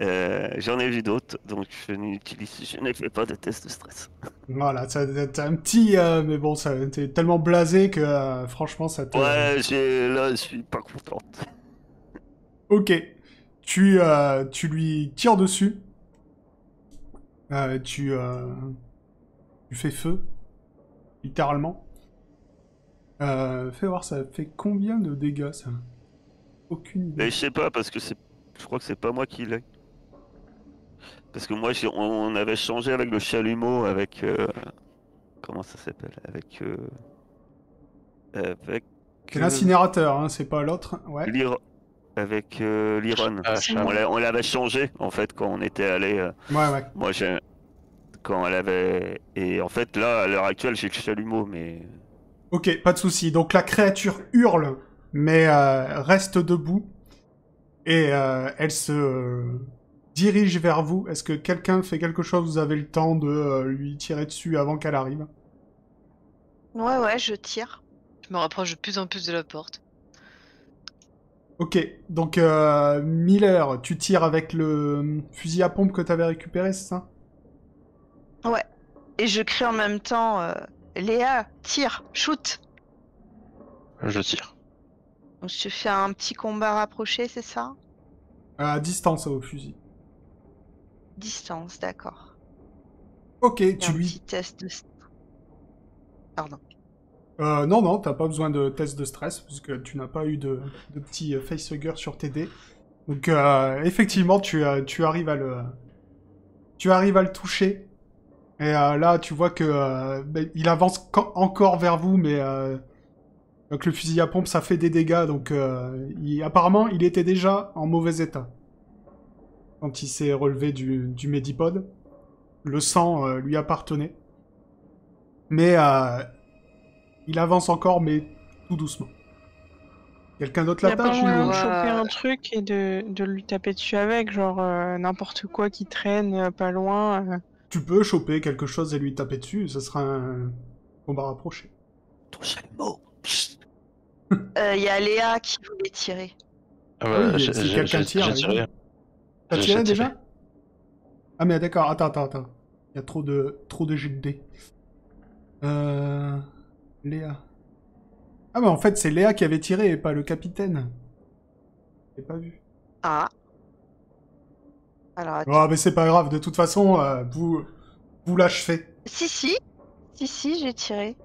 J'en ai vu d'autres, donc je ne fais pas de test de stress. Voilà, t'as un petit... mais bon, t'es tellement blasé que franchement, ça te... Ouais, là, je suis pas contente. Ok. Tu lui tires dessus. Tu fais feu. Littéralement. Fais voir, ça fait combien de dégâts, ça? Aucune idée. Mais je sais pas, parce que je crois que c'est pas moi qui l'ai. Parce que moi, on avait changé avec le chalumeau, avec... comment ça s'appelle? Avec... C'est l'incinérateur, hein, c'est pas l'autre. Ouais. Avec l'Iron. Ah, On l'avait changé, en fait, quand on était allé... Ouais. Moi, quand elle avait... Et en fait, là, à l'heure actuelle, j'ai le chalumeau, mais... Ok, pas de souci. Donc la créature hurle, mais reste debout. Et elle se dirige vers vous. Est-ce que quelqu'un fait quelque chose? Vous avez le temps de lui tirer dessus avant qu'elle arrive? Ouais, je tire. Je me rapproche de plus en plus de la porte. Ok, donc Miller, tu tires avec le fusil à pompe que t'avais récupéré, c'est ça? Ouais. Et je crie en même temps, Léa, tire, shoot. Je tire. Donc je fais un petit combat rapproché, c'est ça? À distance, au fusil. Distance, d'accord. Ok, Fais tu un lui... petit test de... Pardon. non, t'as pas besoin de test de stress, puisque tu n'as pas eu de petit facehugger sur tes dés. Donc, effectivement, tu arrives à le... Tu arrives à le toucher. Et là, tu vois que il avance encore vers vous, mais donc le fusil à pompe, ça fait des dégâts. Donc, apparemment, il était déjà en mauvais état quand il s'est relevé du Medipod. Le sang lui appartenait. Mais il avance encore, mais tout doucement. Quelqu'un d'autre il n'y a pas l'attache moyen ou... de Ouais. choper un truc et de lui taper dessus avec, genre n'importe quoi qui traîne pas loin. Tu peux choper quelque chose et lui taper dessus, ce sera un combat rapproché. Ton chalumeau. Psst. Il y a Léa qui voulait tirer. Ah Oui, bah, si quelqu'un tire, j'ai allez-y. tiré. T'as J'ai tiré tiré. déjà? Ah mais d'accord, attends. Il y a trop de jets de dés. Léa. Ah mais en fait c'est Léa qui avait tiré et pas le capitaine. J'ai pas vu. Ah. Alors, attends. Oh, mais c'est pas grave, de toute façon, vous l'achevez. Si, j'ai tiré.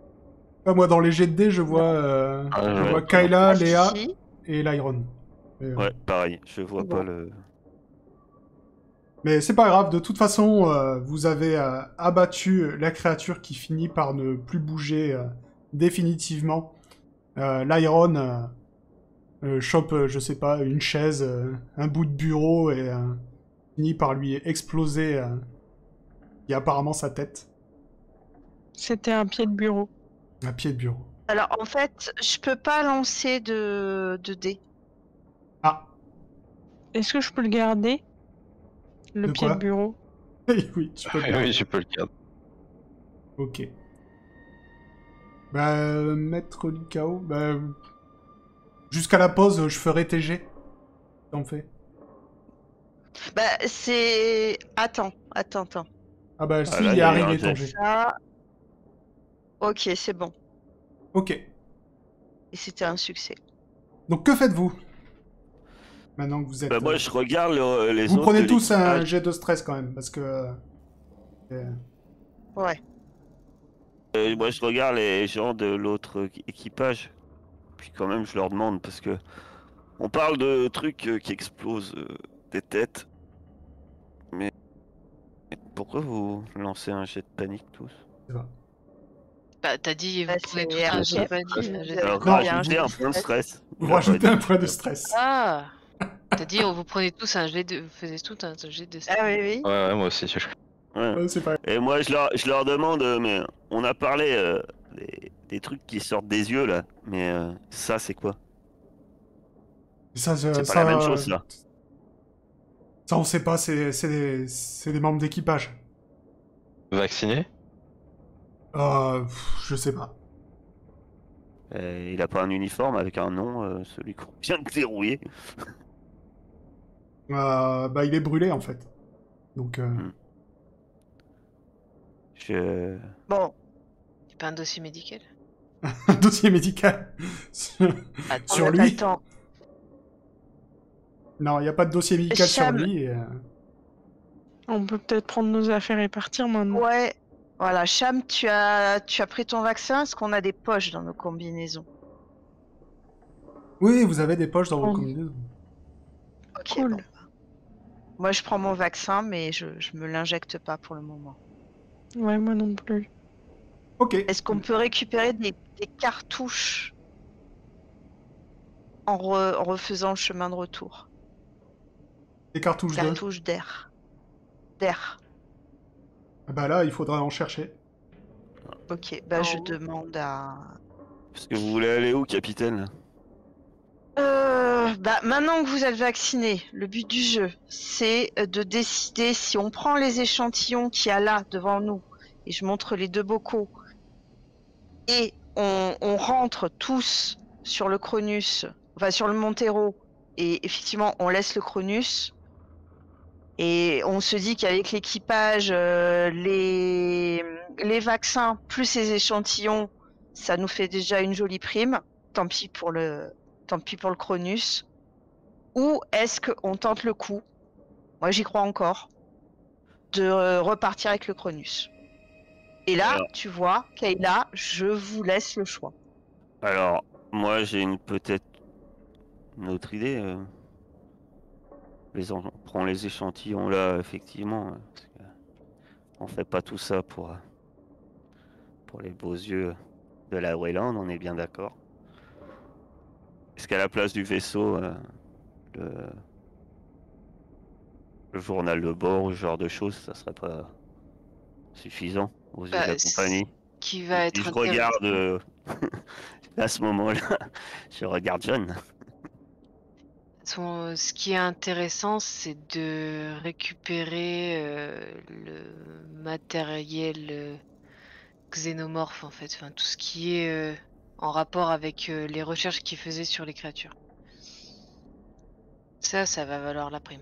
Moi, dans les jets de dés, je vois, Ah, je ouais. vois Kayla, Ah, Léa si. et Lyron. Ouais, pareil, je vois Bon. pas le. Mais c'est pas grave, de toute façon, vous avez abattu la créature qui finit par ne plus bouger définitivement. Lyron chope, je sais pas, une chaise, un bout de bureau et finit par lui exploser et apparemment sa tête. C'était un pied de bureau. Un pied de bureau. Alors, en fait, je peux pas lancer de dés. Ah, Est-ce que je peux le garder? Le De pied quoi de bureau. oui, tu peux le garder. Oui, je peux le garder. Ok. Bah, mettre l'IKO, bah... Jusqu'à la pause, je ferai TG. T'en fais. Bah, c'est... Attends. Ah bah Ah, si, là, il il est y a eu un arrivé ton jet. G. Ça... Ok, c'est bon. Ok. Et c'était un succès. Donc que faites-vous maintenant que vous êtes... Bah, moi, je regarde les Vous autres prenez de tous un l'équipage. jet de stress quand même, parce que... Ouais. Moi, je regarde les gens de l'autre équipage. Puis quand même, je leur demande parce que on parle de trucs qui explosent des têtes. Mais pourquoi vous lancez un jet de panique tous? c'est pas. Bah, t'as dit, vous Bah, prenez c'est tout un un jet. pas dit, un jet de- Alors, Non, rajoutez vous- un point de stress. Vous Il a pas rajoutez dit. un point de stress. Ah! T'as dit, vous prenez tous un jet de... Vous faisiez tout un jet de... Ah oui, oui. Ouais, moi aussi. Ouais. C'est pas... Et moi, je leur demande, mais on a parlé des trucs qui sortent des yeux là. Mais ça, c'est quoi? Ça, C'est pas la même chose là. Ça, on sait pas, c'est des membres d'équipage. Vacciné? Je sais pas. Il a pas un uniforme avec un nom, celui qu'on vient de dérouiller. Bah, il est brûlé, en fait. Donc, Je... Bon, C'est pas un dossier médical? un dossier médical Ah, on sur n'a pas le lui. temps. Non, il n'y a pas de dossier médical sur Cham. lui. On peut peut-être prendre nos affaires et partir maintenant. Ouais. Voilà, Cham, tu as pris ton vaccin? Est-ce qu'on a des poches dans nos combinaisons? Oui, vous avez des poches dans vos Oh. combinaisons. Ok, Cool. bon. Moi, je prends mon vaccin, mais je me l'injecte pas pour le moment. Ouais, moi non plus. Ok. Est-ce qu'on peut récupérer des cartouches en refaisant le chemin de retour? Des cartouches de... Cartouches d'air. D'air. Ah bah là, il faudra en chercher. Ok, bah je Oh. demande à... Parce que vous voulez aller où, capitaine? Bah maintenant que vous êtes vacciné, le but du jeu, c'est de décider si on prend les échantillons qu'il y a là devant nous, et je montre les deux bocaux, et on rentre tous sur le Cronus, enfin sur le Montero, et effectivement on laisse le Cronus, et on se dit qu'avec l'équipage, les vaccins plus les échantillons, ça nous fait déjà une jolie prime. Tant pis pour le Cronus. Ou est-ce qu'on tente le coup, moi j'y crois encore, de repartir avec le Cronus? Et là, Alors. tu vois, Kayla, je vous laisse le choix. Alors, moi j'ai peut-être une autre idée. On prend les échantillons là, effectivement. Parce que on fait pas tout ça pour les beaux yeux de la Wayland, on est bien d'accord. Est-ce qu'à la place du vaisseau, le journal de bord ou ce genre de choses, ça serait pas suffisant aux yeux de la compagnie? Qui va Et être je intéressant. regarde à ce moment-là, je regarde John. Ce qui est intéressant, c'est de récupérer le matériel xénomorphe, en fait. Enfin, tout ce qui est en rapport avec les recherches qu'il faisait sur les créatures. Ça va valoir la prime.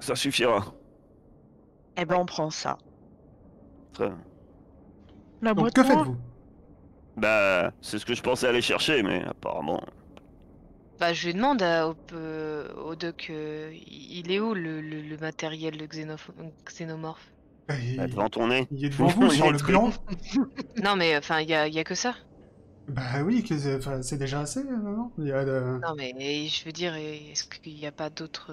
Ça suffira. Eh ben, on prend ça. Très bien. La Donc, boîte que noire. faites-vous? Bah, c'est ce que je pensais aller chercher, mais apparemment, Bah, je lui demande au doc, il est où le matériel de xénomorphe? Bah, Devant ton nez. il est devant vous, sur le bureau. Non, mais enfin, il y a que ça. Bah oui, enfin, c'est déjà assez, non? Il y a Non, mais je veux dire, est-ce qu'il n'y a pas d'autres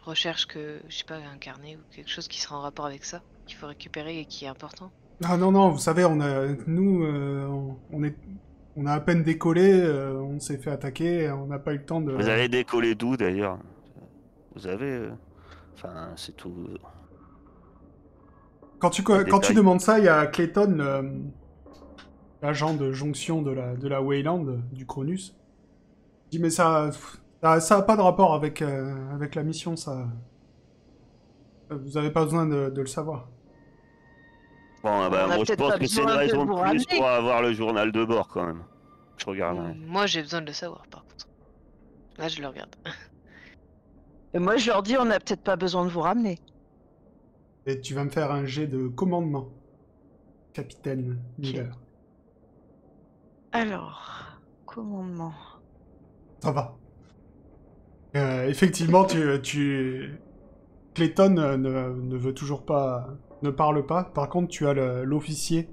recherches que, je sais pas, un carnet ou quelque chose qui sera en rapport avec ça, qu'il faut récupérer et qui est important? Ah non, non, vous savez, nous, on a à peine décollé, on s'est fait attaquer, on n'a pas eu le temps de... Vous avez décollé d'où d'ailleurs? Vous avez. Enfin, c'est tout. Quand tu détail. demandes ça, il y a Clayton, l'agent de jonction de la Wayland, du Cronus. Il dit, mais ça a pas de rapport avec, avec la mission, ça. Vous avez pas besoin de le savoir. Bon, bah, On a moi je peut-être pense pas que c'est une besoin de raison de vous plus ramener. pour avoir le journal de bord quand même. Je regarderai. Moi, j'ai besoin de le savoir, par contre. Là, je le regarde. Et moi, je leur dis, on n'a peut-être pas besoin de vous ramener. Et tu vas me faire un jet de commandement, capitaine Miller. Alors, commandement. Ça va. Effectivement, Clayton ne veut toujours pas... ne parle pas. Par contre, tu as l'officier.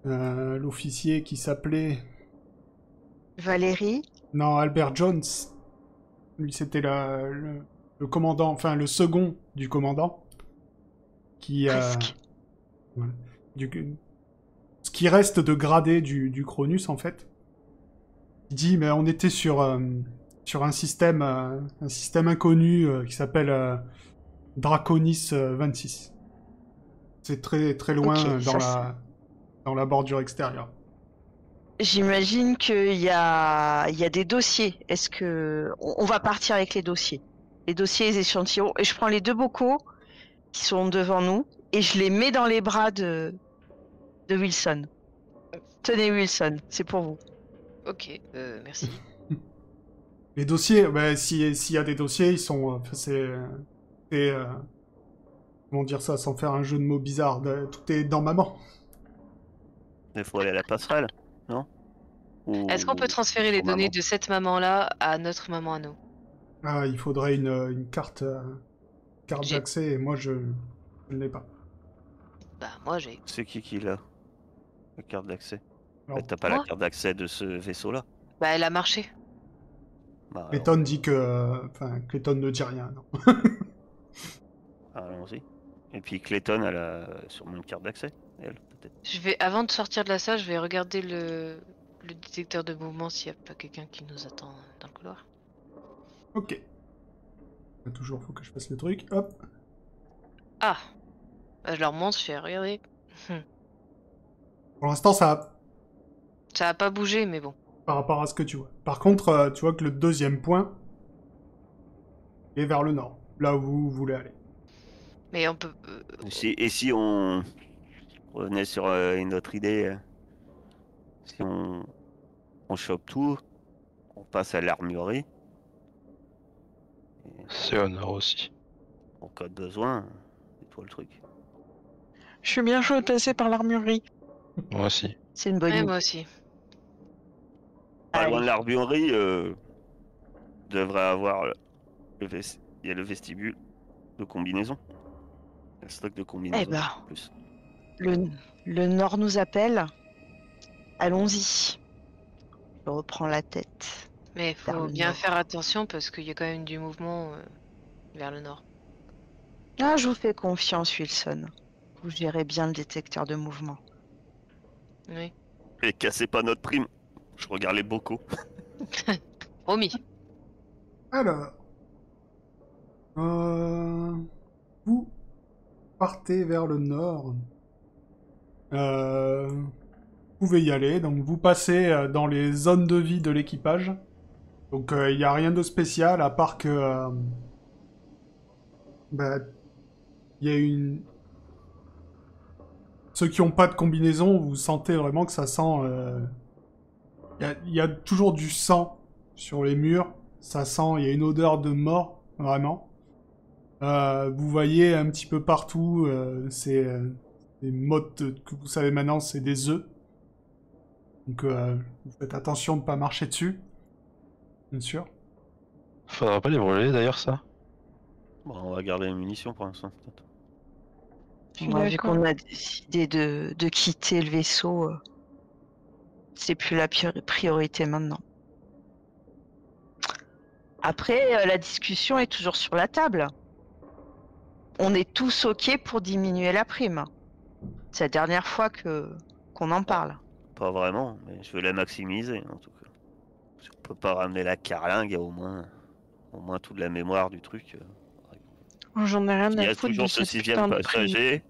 L'officier qui s'appelait... Valérie. Non, Albert Jones. Lui, c'était le commandant, enfin le second du commandant. Qui Presque. voilà. Ce qui reste de gradé du Cronus, en fait. Il dit, mais on était sur un système inconnu qui s'appelle Draconis 26. C'est très, très loin Ok, dans la bordure extérieure. J'imagine qu'il y a des dossiers. Est-ce que on va partir avec les dossiers, les échantillons, et je prends les 2 bocaux qui sont devant nous et je les mets dans les bras de Wilson. Tenez Wilson, c'est pour vous. Ok, merci. Les dossiers, bah, s'il y a des dossiers, ils sont... comment dire ça sans faire un jeu de mots bizarre, tout est dans maman. Il faut aller à la passerelle, non? Est-ce qu'on peut transférer les données de cette maman-là à notre maman à nous? Ah, il faudrait une carte J'ai- d'accès, et moi je ne l'ai pas. Bah, moi, j'ai. C'est qui l'a? La carte d'accès. Alors, T'as pas la Moi carte d'accès de ce vaisseau-là? Bah, elle a marché. Bah, alors, Clayton dit que... Enfin, Clayton ne dit rien, non. allons-y. Et puis Clayton, elle a sûrement une carte d'accès, elle, peut-être. Avant de sortir de la salle, je vais regarder le détecteur de mouvement s'il n'y a pas quelqu'un qui nous attend dans le couloir. Ok. Toujours, faut que je fasse le truc. Hop. Ah! Bah, je leur montre, je fais regarder. Pour l'instant, ça... Ça a pas bougé, mais bon. par rapport à ce que tu vois. Par contre, tu vois que le deuxième point est vers le nord, là où vous voulez aller. Mais on peut. Et si on revenait sur une autre idée, si on chope tout, on passe à l'armurerie, C'est au nord aussi. en cas de besoin, c'est toi le truc. Je suis bien chaud de passer par l'armurerie. Moi aussi. C'est une bonne Ouais, idée. moi aussi. Pas loin de Allez. l'armurerie, devrait avoir il y a le vestibule de combinaison. Le stock de combinaison. Eh ben. en plus. Le nord nous appelle. Allons-y. Je reprends la tête. Mais Vers faut le bien nord. faire attention parce qu'il y a quand même du mouvement vers le nord. Ah, je vous fais confiance, Wilson. Vous gérez bien le détecteur de mouvement. Oui. Et cassez pas notre prime. Je regarde les bocaux. Promis. Alors... vous partez vers le nord. Vous pouvez y aller. Donc vous passez dans les zones de vie de l'équipage. Donc il n'y a rien de spécial à part que... bah, il y a une... Ceux qui n'ont pas de combinaison, vous sentez vraiment que ça sent... Il y a toujours du sang sur les murs. Ça sent... Il y a une odeur de mort, vraiment. Vous voyez un petit peu partout des mottes que vous savez maintenant, c'est des œufs. Donc vous faites attention de ne pas marcher dessus. bien sûr. Faudra pas les brûler d'ailleurs, ça. Bon, on va garder les munitions pour l'instant, peut-être. Je suis Moi, vu d'accord. qu'on a décidé de quitter le vaisseau, c'est plus la priorité maintenant. Après, la discussion est toujours sur la table. On est tous OK pour diminuer la prime. C'est la dernière fois qu'on en parle. Pas vraiment, mais je veux la maximiser en tout cas. Si on peut pas ramener la carlingue, il y a au moins toute la mémoire du truc. J'en ai rien Il y à a foutre toujours de ce cette 6e putain de prime. passager.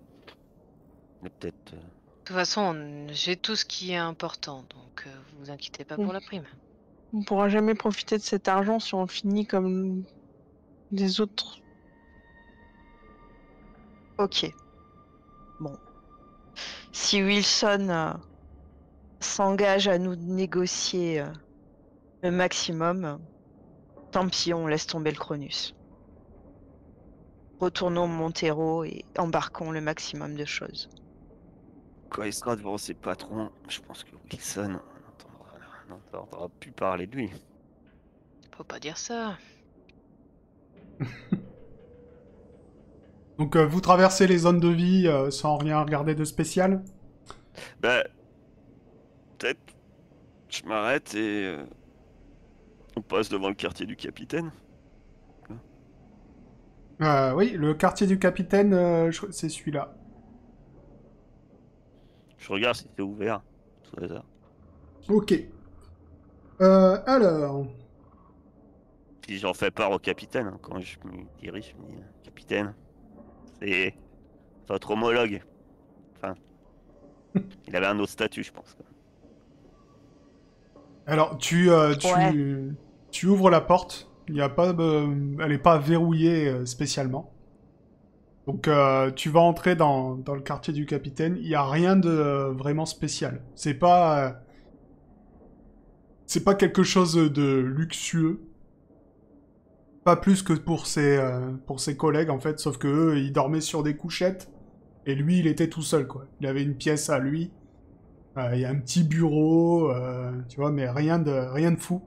Mais peut-être. De toute façon, j'ai tout ce qui est important, donc vous inquiétez pas pour la prime. On pourra jamais profiter de cet argent si on finit comme les autres. OK. Bon. Si Wilson s'engage à nous négocier le maximum, tant pis, on laisse tomber le Cronus. Retournons au Montero et embarquons le maximum de choses. Quand il sera devant ses patrons, je pense que Wilson n'entendra plus parler de lui. Faut pas dire ça. Donc vous traversez les zones de vie sans rien regarder de spécial. Bah, peut-être je m'arrête et on passe devant le quartier du capitaine. Oui, le quartier du capitaine, c'est celui-là. Je regarde si c'est ouvert. Tout hasard. Ok. Alors... Puis j'en fais part au capitaine hein, quand je me dirige. Je me dis, capitaine, c'est votre homologue. Enfin, il avait un autre statut, je pense. Alors, Ouais. tu ouvres la porte. Il y a pas, elle n'est pas verrouillée spécialement. Donc, tu vas entrer dans le quartier du capitaine. Il n'y a rien de vraiment spécial. C'est pas quelque chose de luxueux. Pas plus que pour ses collègues, en fait. Sauf que eux, ils dormaient sur des couchettes. Et lui, il était tout seul, quoi. Il avait une pièce à lui. Il y a un petit bureau, tu vois, mais rien de fou.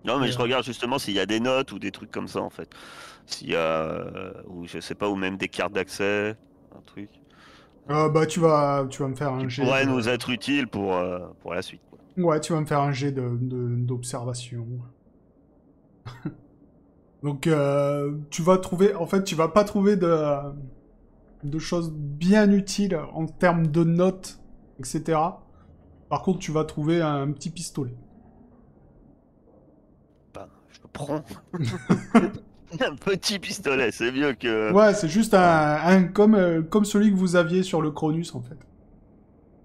Non, mais Et, je regarde justement s'il y a des notes ou des trucs comme ça en fait. S'il y a, ou je sais pas, ou même des cartes d'accès, un truc bah, tu vas me faire un qui jet pourrait de... nous être utile pour la suite. Quoi. Ouais, tu vas me faire un jet d'observation. Donc, tu vas trouver... En fait, tu vas pas trouver de choses bien utiles en termes de notes, etc. Par contre, tu vas trouver un petit pistolet. Ben, je le prends. Un petit pistolet, c'est mieux que. Ouais, c'est juste comme celui que vous aviez sur le Cronus, en fait.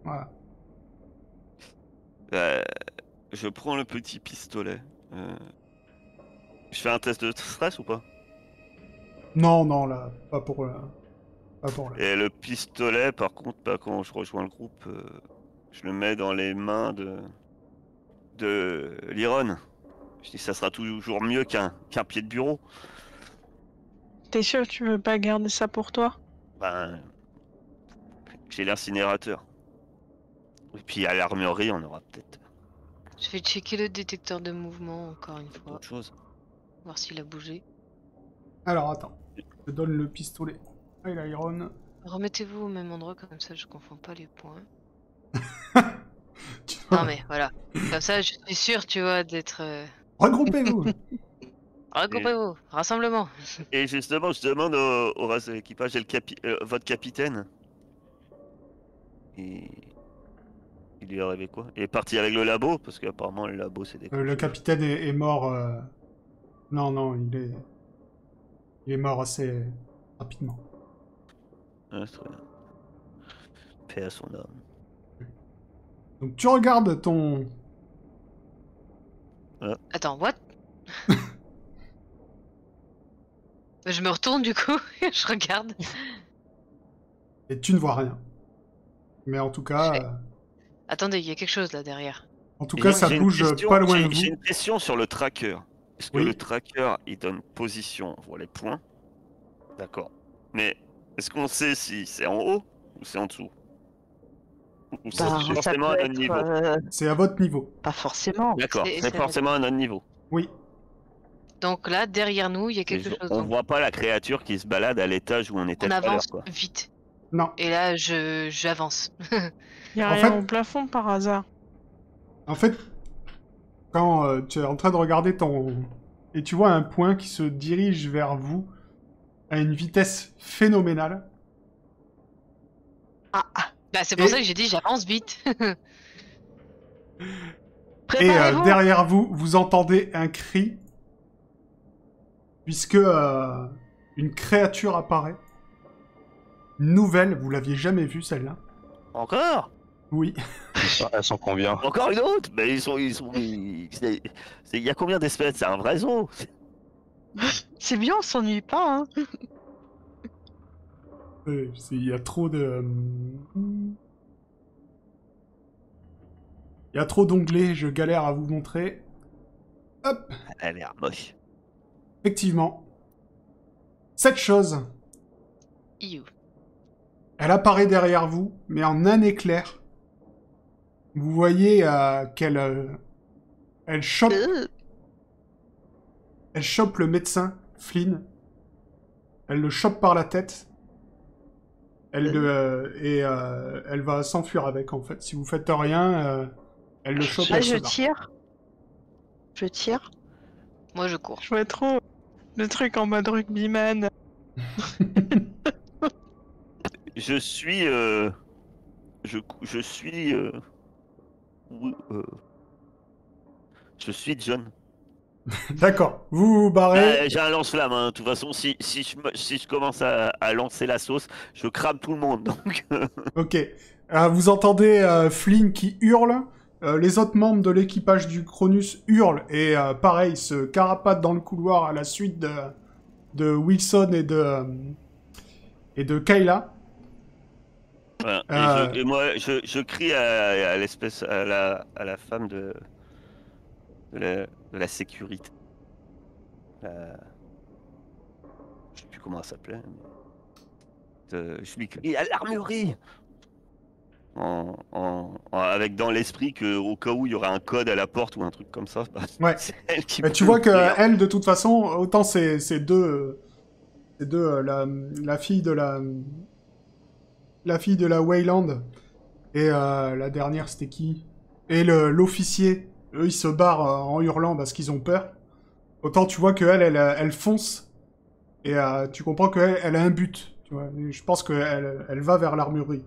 Voilà. Je prends le petit pistolet. Je fais un test de stress ou pas? Non, non, là, pas pour là. Et le pistolet, par contre, bah, quand je rejoins le groupe, je le mets dans les mains de Liron. Je dis ça sera toujours mieux qu'un pied de bureau. T'es sûr que tu veux pas garder ça pour toi? Ben, j'ai l'incinérateur. Et puis à l'armurerie, on aura peut-être Je vais checker le détecteur de mouvement encore une fois, autre chose. voir s'il a bougé. Alors, attends. Je te donne le pistolet. Ah, il a Iron. Remettez-vous au même endroit, comme ça je confonds pas les points. Tu Non mais voilà, comme ça je suis sûr, tu vois, d'être... Regroupez-vous. Regroupez-vous, rassemblement. Et justement, je demande au reste de l'équipage et votre capitaine. Il lui est arrivé quoi? Il est parti avec le labo parce qu'apparemment le labo c'est des. Le capitaine est mort. Non, non, il est mort assez rapidement. Ouais, c'est très bien. Paix à son âme. Donc tu regardes ton... Attends, what? Je me retourne du coup, je regarde. Et tu ne vois rien. Mais en tout cas... Attendez, il y a quelque chose là derrière. En tout cas, ça J'ai une bouge question- pas loin de J'ai vous. une question sur le tracker. Est-ce que Oui. le tracker il donne position, on voit les points? D'accord. Mais est-ce qu'on sait si c'est en haut ou c'est en dessous? Ou c'est Bah, ça forcément peut à notre être, niveau? C'est à votre niveau. pas forcément. D'accord, C'est- c'est forcément à notre niveau. Oui. Donc là, derrière nous, il y a quelque chose. On Donc, voit pas la créature qui se balade à l'étage où on était on tout à l'heure, avance quoi. vite. Non. Et là, j'avance. Il y a En rien fait- au plafond par hasard. En fait, quand tu es en train de regarder ton... Et tu vois un point qui se dirige vers vous à une vitesse phénoménale. Ah, Bah, c'est pour Et- ça que j'ai dit j'avance vite. Et préparez-vous. derrière vous, vous entendez un cri. Puisque une créature apparaît. Nouvelle, vous l'aviez jamais vue celle-là. Encore Oui. Elles sont combien? Encore une autre? Mais il y a combien d'espèces? C'est un vrai zoo. C'est bien, on s'ennuie pas. Hein. Il y a trop de... Il y a trop d'onglets, je galère à vous montrer. Hop, Elle a l'air moche. effectivement. Cette chose, You. elle apparaît derrière vous, mais en un éclair. Vous voyez elle chope le médecin, Flynn. Elle le chope par la tête. Elle va s'enfuir avec, en fait. Si vous faites rien, elle le chope et Ah, elle je se barre. tire. Je tire. Moi, je cours. Je vois trop le truc en mode rugbyman. Je suis. Je suis. Je suis John. D'accord. Vous vous barrez. J'ai un lance-flamme, hein. De toute façon, si je commence à lancer la sauce, je crame tout le monde. Donc, Ok. Vous entendez Flynn qui hurle. Les autres membres de l'équipage du Cronus hurlent et pareil, se carapatent dans le couloir à la suite de Wilson et de Kayla. voilà. Et moi, je crie à l'espèce, à la femme de la sécurité. Je sais plus comment elle s'appelait. Je lui crie à l'armurerie. Avec dans l'esprit que au cas où il y aura un code à la porte ou un truc comme ça, bah, Ouais. c'est elle qui Mais peut tu vois que ouvrir. elle, de toute façon, autant c'est deux, la fille de la Wayland et la dernière c'était qui? Et l'officier, eux ils se barrent en hurlant parce qu'ils ont peur. Autant tu vois que elle fonce et tu comprends qu'elle elle a un but. Tu vois. Et je pense qu'elle elle va vers l'armurerie.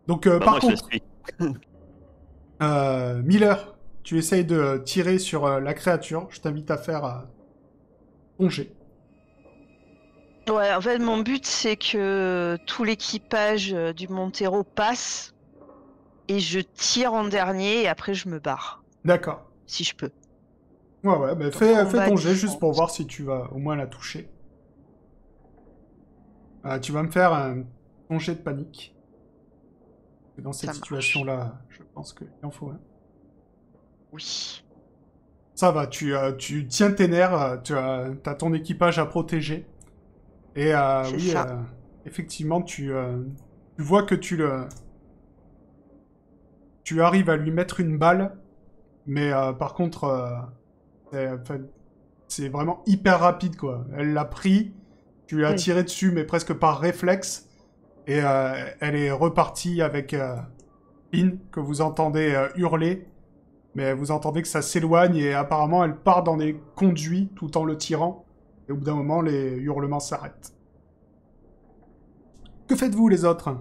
Donc Bah, par moi, je contre, suis. Miller, tu essayes de tirer sur la créature. Je t'invite à faire ton jet. Ouais, en fait, mon but, c'est que tout l'équipage du Montero passe et je tire en dernier et après je me barre, D'accord. si je peux. Ouais, bah Donc, fais combat ton à jet juste pour distance. voir si tu vas au moins la toucher. Tu vas me faire ton jet de panique. Dans cette Ça marche. situation-là, je pense qu'il en faut un. Oui. Ça va, tu tiens tes nerfs, t'as ton équipage à protéger. Et C'est oui, ça. effectivement, tu vois que tu arrives à lui mettre une balle, mais par contre, c'est vraiment hyper rapide, quoi. Elle l'a pris, tu lui as Oui. tiré dessus, mais presque par réflexe, et elle est repartie avec Lynn, que vous entendez hurler, mais vous entendez que ça s'éloigne, et apparemment elle part dans des conduits tout en le tirant, et au bout d'un moment, les hurlements s'arrêtent. Que faites-vous, les autres?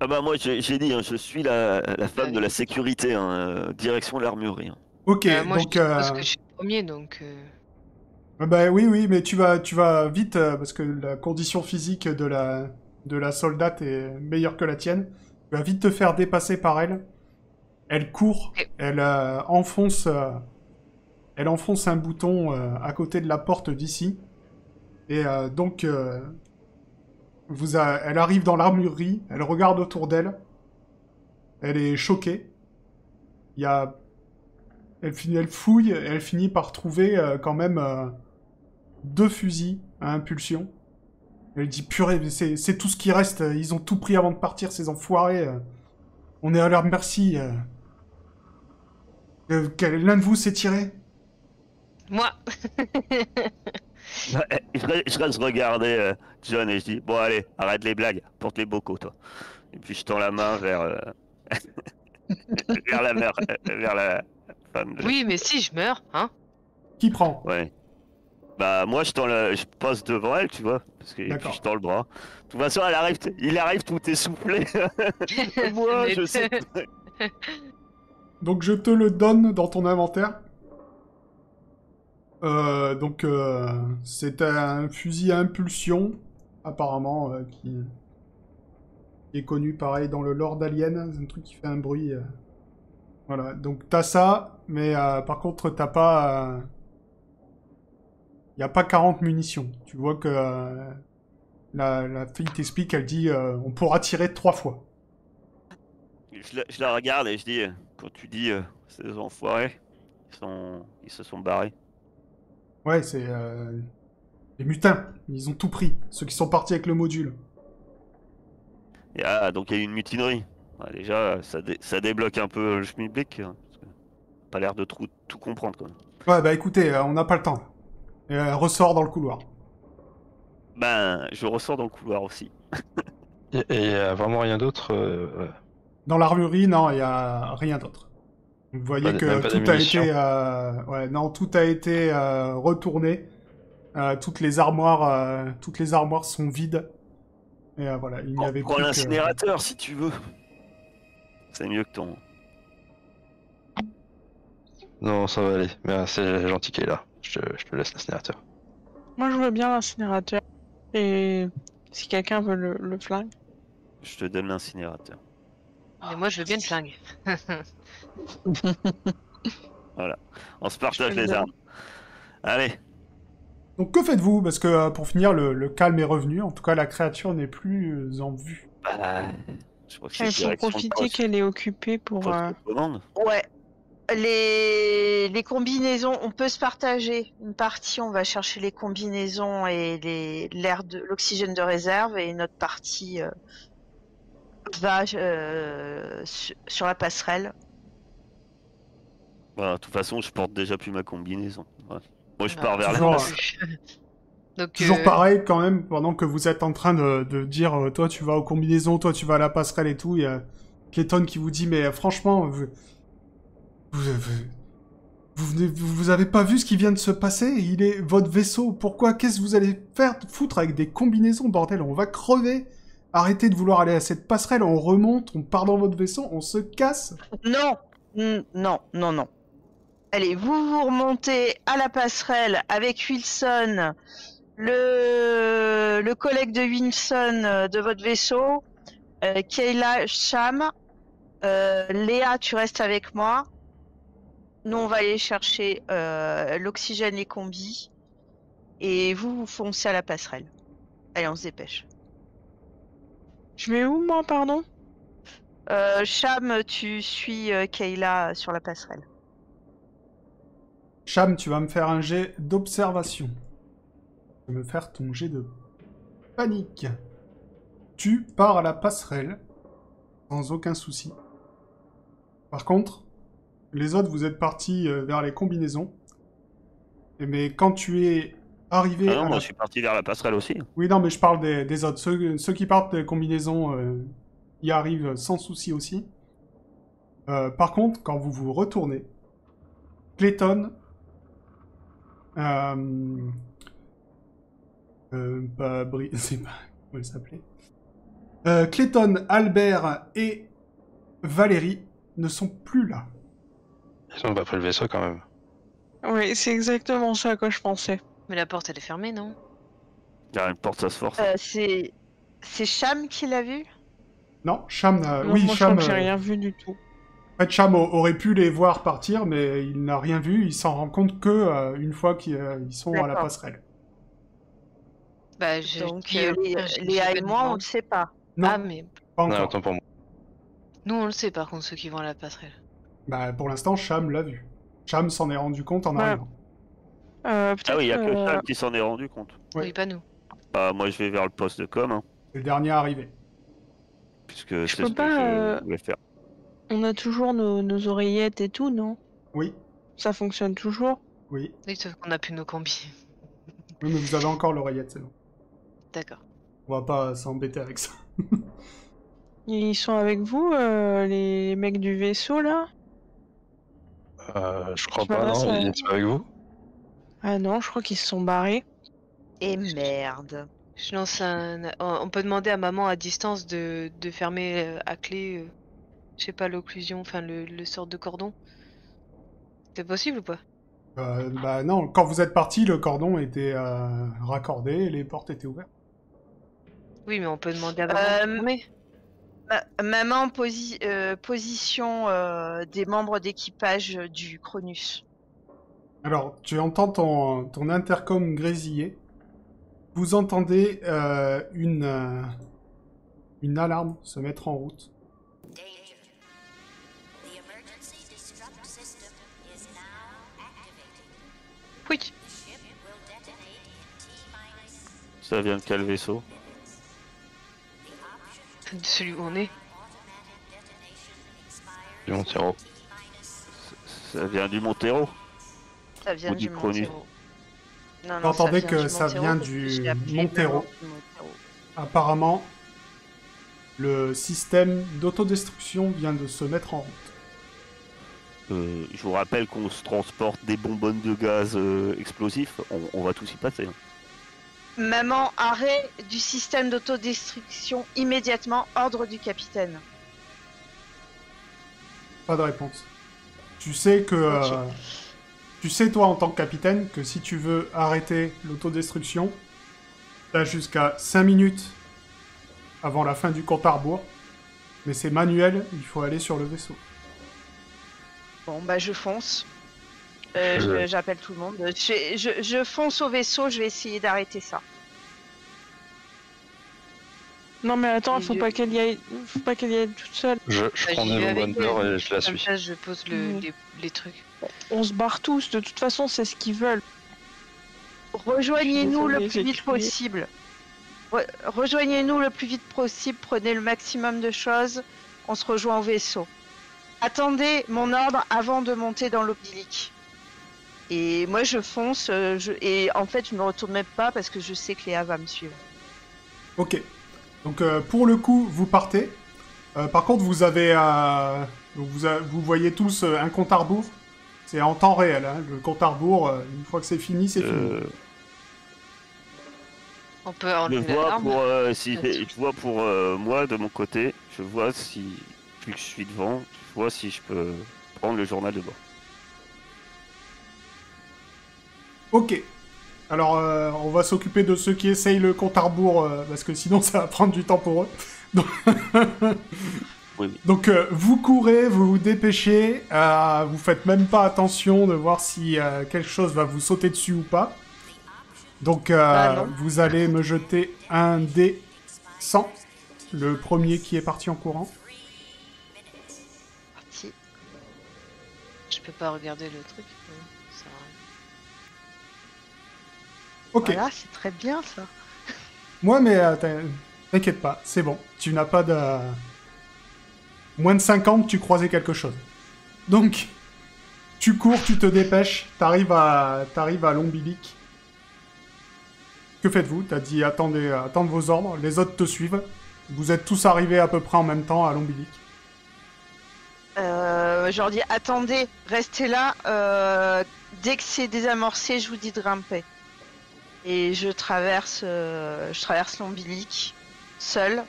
Ah bah moi, j'ai dit, hein, je suis la femme de la sécurité, hein, direction l'armurerie. Hein. Ok, Moi, donc... je suppose que je suis le premier, donc... bah oui, mais tu vas vite, parce que la condition physique de la soldate est meilleure que la tienne. Tu vas vite te faire dépasser par elle. Elle court, Ok. elle enfonce un bouton à côté de la porte d'ici. Et donc, elle arrive dans l'armurerie, elle regarde autour d'elle. Elle est choquée. Elle fouille, et elle finit par trouver quand même 2 fusils à impulsion. Elle dit, purée, mais c'est tout ce qui reste. Ils ont tout pris avant de partir, ces enfoirés. On est à leur merci. L'un de vous s'est tiré? Moi. Je reste regarder John et je dis bon allez, arrête les blagues, porte les bocaux toi. Et puis je tends la main vers vers la femme. Oui, mais si je meurs, hein. Qui prend? Ouais. Bah moi je passe devant elle, tu vois, parce que et puis D'accord. je tends le bras. De toute façon, il arrive tout essoufflé. Moi, Mais je sais. Donc je te le donne dans ton inventaire. C'est un fusil à impulsion, apparemment, qui est connu pareil dans le lore d'Alien. C'est un truc qui fait un bruit. Voilà, donc t'as ça, mais par contre t'as pas... Y a pas 40 munitions. Tu vois que la fille t'explique, elle dit on pourra tirer 3 fois. Je la regarde et je dis quand tu dis ces enfoirés, ils se sont barrés. Ouais, c'est les mutins. Ils ont tout pris. Ceux qui sont partis avec le module. Et, donc il y a eu une mutinerie. Ouais, déjà, ça débloque un peu le schmilblick. Hein, parce que pas l'air de tout comprendre quand même. Ouais, bah écoutez, on n'a pas le temps. Et elle ressort dans le couloir. Ben, je ressors dans le couloir aussi. Et il y a vraiment rien d'autre. Dans l'armurerie, non, il y a rien d'autre. Vous voyez Même que pas tout a d'ammunition. été, tout a été retourné. Toutes les armoires sont vides. Et voilà, il n'y avait Prends plus que... l'incinérateur si tu veux. C'est mieux que ton. Non, ça va aller. Mais c'est gentil qu'elle est là. Je te laisse l'incinérateur. Moi, je veux bien l'incinérateur. Et si quelqu'un veut le flingue. Je te donne l'incinérateur. Mais moi, je veux bien le flingue. Voilà. On se partage Je peux les le armes. Allez. Donc que faites-vous? Parce que pour finir, le calme est revenu. En tout cas, la créature n'est plus en vue. Bah, je crois que Il c'est faut direction profiter poste- qu'elle est occupée pour... poste de commande. Ouais. Les combinaisons, on peut se partager. Une partie, on va chercher les combinaisons et l'oxygène de réserve, et une autre partie va sur la passerelle. Voilà, de toute façon, je porte déjà plus ma combinaison. Ouais. Moi, je Bah, pars vers la toujours, place. Donc, Toujours pareil quand même, pendant que vous êtes en train de dire toi tu vas aux combinaisons, toi tu vas à la passerelle et tout, il y a Clayton qui vous dit mais franchement, vous avez pas vu ce qui vient de se passer? Il est votre vaisseau, pourquoi? Qu'est-ce que vous allez faire foutre avec des combinaisons, bordel? On va crever! Arrêtez de vouloir aller à cette passerelle, on remonte, on part dans votre vaisseau, on se casse! Non, non. Allez, vous remontez à la passerelle avec Wilson, le collègue de Wilson de votre vaisseau, Kayla, Cham, Léa, tu restes avec moi. Nous, on va aller chercher l'oxygène et combis, et vous foncez à la passerelle. Allez, on se dépêche. Je vais où, moi, pardon? Cham, tu suis Kayla sur la passerelle. Cham, tu vas me faire un jet d'observation. Tu vas me faire ton jet de panique. Tu pars à la passerelle, sans aucun souci. Par contre, les autres, vous êtes partis vers les combinaisons. Mais quand tu es arrivé Ah non, à moi, la... je suis parti vers la passerelle aussi. Oui, non, mais je parle des autres. Ceux qui partent des combinaisons y arrivent sans souci aussi. Par contre, quand vous vous retournez, Clayton... c'est pas... Comment elle s'appelait Clayton, Albert et Valérie ne sont plus là. Ils ont pas pris le vaisseau quand même. Oui, c'est exactement ça à quoi je pensais. Mais la porte, elle est fermée, non? Il y a une porte, ça se force. C'est Cham qui l'a vu? Non, Cham... Non, oui, moi, je Cham... crois que j'ai rien vu du tout. En fait, Cham aurait pu les voir partir, mais il n'a rien vu. Il s'en rend compte que une fois qu'ils sont à la D'accord. passerelle. Bah, Donc, dis, Léa et moi, on le sait pas. Non, Ah, mais pas Non, encore. attends pour moi. nous, on le sait, par contre, ceux qui vont à la passerelle. Bah, pour l'instant, Cham l'a vu. Cham s'en est rendu compte en Ouais. arrivant. Peut-être Ah oui, il y a que que- Cham qui s'en est rendu compte. Ouais. Oui, pas nous. Bah, moi, je vais vers le poste de com, hein, C'est le dernier arrivé. puisque c'est peux ce que pas, je voulais faire. On a toujours nos oreillettes et tout, non? Oui, Ça fonctionne toujours? oui. Oui, sauf qu'on a plus nos combis. Oui, mais vous avez encore l'oreillette, c'est bon. D'accord. On va pas s'embêter avec ça. Ils sont avec vous, les mecs du vaisseau, là? Je crois Je pas, m'adresse non, à- il est avec vous? Ah non, je crois qu'ils se sont barrés. Et merde. Je lance un. On peut demander à maman à distance de fermer à clé, je sais pas, l'occlusion, enfin le sort de cordon. C'est possible ou pas? Bah non, quand vous êtes parti, le cordon était raccordé et les portes étaient ouvertes. Oui, mais on peut demander à maman de Euh, fermer. Maman, position des membres d'équipage du Cronus. Alors, tu entends ton intercom grésiller. Vous entendez une alarme se mettre en route. Danger. The emergency destruct system is now activated. Oui. The ship will detonate in T-minus. Ça vient de quel vaisseau? The option De celui où on est. automatic detonation expires Du Montero. T-minus. Ça vient du Montero? Ça vient Ou du du Cronus. Montero. Non, Vous entendez que du ça vient parce que du je l'ai appelé Montero. vraiment du Montero. Apparemment, le système d'autodestruction vient de se mettre en route. Je vous rappelle qu'on se transporte des bonbonnes de gaz explosifs. On va tous y passer. Hein. Maman, arrêt du système d'autodestruction immédiatement, ordre du capitaine. Pas de réponse. Tu sais que... Ok. tu sais, toi, en tant que capitaine, que si tu veux arrêter l'autodestruction, t'as jusqu'à 5 minutes avant la fin du compte à rebours. Mais c'est manuel, il faut aller sur le vaisseau. Bon, bah je fonce. J'appelle tout le monde. Je fonce au vaisseau, je vais essayer d'arrêter ça. Non mais attends, Et faut je- pas qu'elle y aille toute seule. Je Bah, prends j'y des vais avec Wonder elle. et je la Comme suis. ça, je pose Mhm. les trucs. On se barre tous, de toute façon c'est ce qu'ils veulent. Rejoignez-nous le Désolée, plus j'ai vite crié. possible. Rejoignez-nous le plus vite possible, prenez le maximum de choses, on se rejoint au vaisseau. Attendez mon ordre avant de monter dans l'oblique. Et moi je fonce, et en fait je me retourne même pas parce que je sais que Léa va me suivre. Ok. Donc, pour le coup, vous partez. Par contre, vous avez... donc vous voyez tous un compte à rebours. C'est en temps réel, hein. Le compte à rebours, une fois que c'est fini, c'est fini. On peut Je enlever vois l'alarme. pour, là-dessus. je vois pour moi de mon côté, je vois si, vu que je suis devant, je vois si je peux prendre le journal de bord. Ok. Alors, on va s'occuper de ceux qui essayent le compte à rebours, parce que sinon, ça va prendre du temps pour eux. Donc, Oui, oui. Donc, vous courez, vous vous dépêchez, vous faites même pas attention de voir si quelque chose va vous sauter dessus ou pas. Donc, non. vous allez me jeter un dé 100, le premier qui est parti en courant. Parti. Je peux pas regarder le truc. Non, ça sert à rien. Ok. Voilà, c'est très bien ça. Moi, mais t'inquiète pas, c'est bon. Tu n'as pas de... Moins de 50, tu croisais quelque chose. Donc, tu cours, tu te dépêches, t'arrives à l'ombilique. Que faites-vous? T'as dit attendez vos ordres, les autres te suivent. Vous êtes tous arrivés à peu près en même temps à l'ombilique. Je leur dis attendez, restez là. Dès que c'est désamorcé, je vous dis de grimper. Et je traverse l'ombilique seul.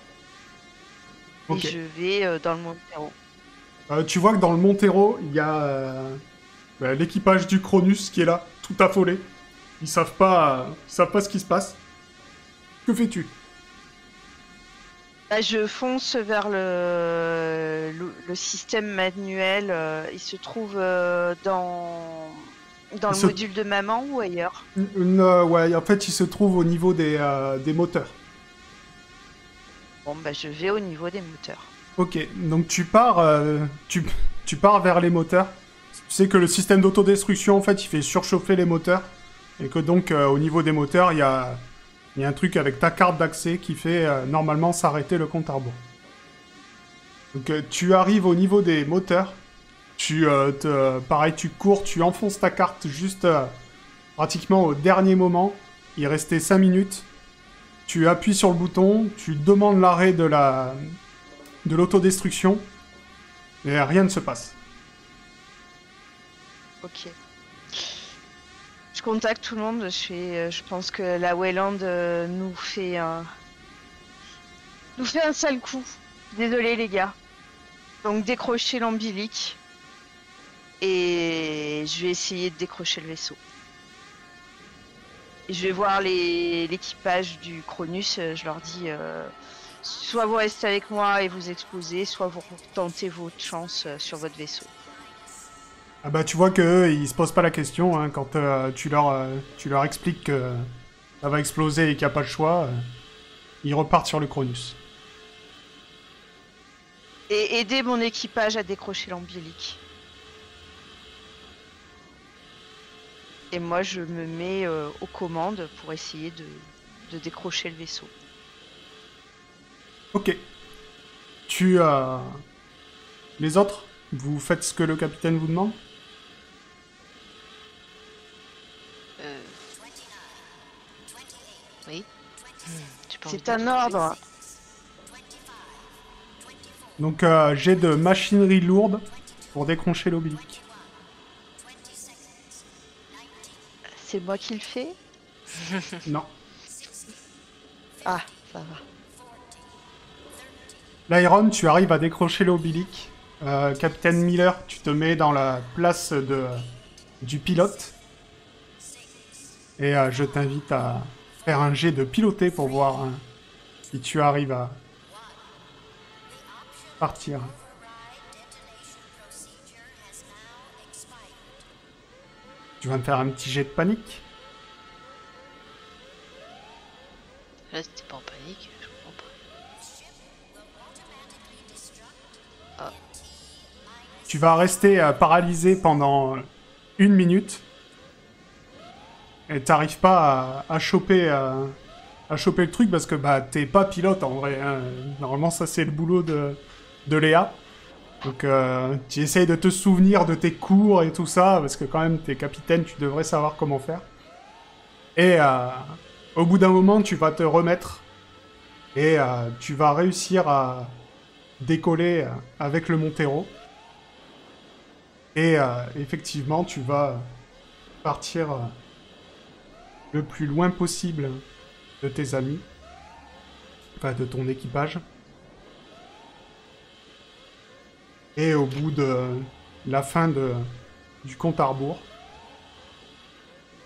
Ok. Et je vais dans le Montero. Tu vois que dans le Montero, il y a l'équipage du Cronus qui est là, tout affolé. Ils savent pas ce qui se passe. Que fais-tu? Là, je fonce vers le système manuel. Il se trouve dans le se- module de maman ou ailleurs? Ouais, en fait, il se trouve au niveau des moteurs. Bon, bah, je vais au niveau des moteurs. Ok, donc tu pars vers les moteurs. Tu sais que le système d'autodestruction, en fait, il fait surchauffer les moteurs. Et que donc, au niveau des moteurs, il y a un truc avec ta carte d'accès qui fait normalement s'arrêter le compte à rebours. Donc, tu arrives au niveau des moteurs. Pareil, tu cours, tu enfonces ta carte juste pratiquement au dernier moment. Il restait 5 minutes. Tu appuies sur le bouton, tu demandes l'arrêt de l'autodestruction. Et rien ne se passe. Ok. Je contacte tout le monde. Je pense que la Wayland nous fait un sale coup. Désolé les gars. Donc décrocher l'ombilic. Et je vais essayer de décrocher le vaisseau. Et je vais voir l'équipage du Cronus. Je leur dis soit vous restez avec moi et vous explosez, soit vous tentez votre chance sur votre vaisseau. Ah bah tu vois qu'eux, ils se posent pas la question hein, quand tu leur expliques que ça va exploser et qu'il n'y a pas le choix. Ils repartent sur le Cronus. Et aider mon équipage à décrocher l'ombilic. Et moi, je me mets aux commandes pour essayer de décrocher le vaisseau. Ok. Les autres, vous faites ce que le capitaine vous demande? Oui. J'ai pas envie C'est de un ordre. Donc j'ai de machinerie lourde pour décrocher l'oblique. C'est moi qui le fais? Non. Ah, ça va. L'Iron, tu arrives à décrocher l'oblique. Capitaine Miller, tu te mets dans la place du pilote. Et je t'invite à faire un jet de piloter pour voir si tu arrives à partir. Tu vas me faire un petit jet de panique. Là, c'était pas en panique, je comprends pas. Tu vas rester paralysé pendant 1 minute. Et t'arrives pas à choper le truc parce que bah t'es pas pilote en vrai. Hein. Normalement ça c'est le boulot de Léa. Donc tu essayes de te souvenir de tes cours et tout ça parce que quand même t'es capitaine, tu devrais savoir comment faire. Et au bout d'un moment tu vas te remettre et tu vas réussir à décoller avec le Montero. Et effectivement tu vas partir le plus loin possible de tes amis, enfin de ton équipage. Et au bout de la fin du compte à rebours,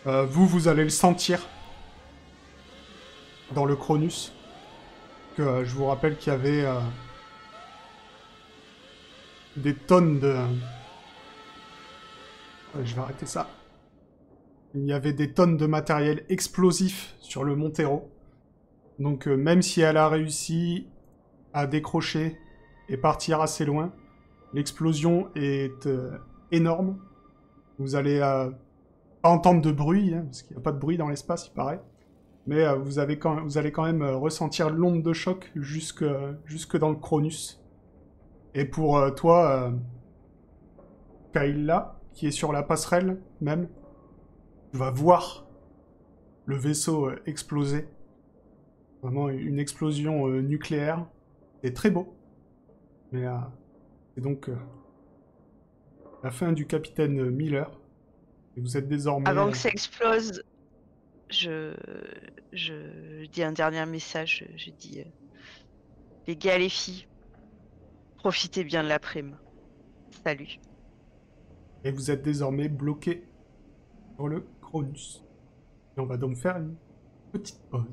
vous allez le sentir dans le Cronus. Que je vous rappelle qu'il y avait des tonnes de... je vais arrêter ça. Il y avait des tonnes de matériel explosif sur le Montero. Donc même si elle a réussi à décrocher et partir assez loin, l'explosion est énorme. Vous allez pas entendre de bruit, hein, parce qu'il n'y a pas de bruit dans l'espace, il paraît. Mais vous allez quand même ressentir l'onde de choc jusque dans le Cronus. Et pour toi, Kayla, qui est sur la passerelle même, tu vas voir le vaisseau exploser. Vraiment une explosion nucléaire. C'est très beau. Mais c'est donc la fin du capitaine Miller. Et vous êtes désormais... Avant que ça explose, je dis un dernier message. Je dis les gars, les filles, profitez bien de l'après-midi. Salut. Et vous êtes désormais bloqué sur le Cronus. Et on va donc faire une petite pause.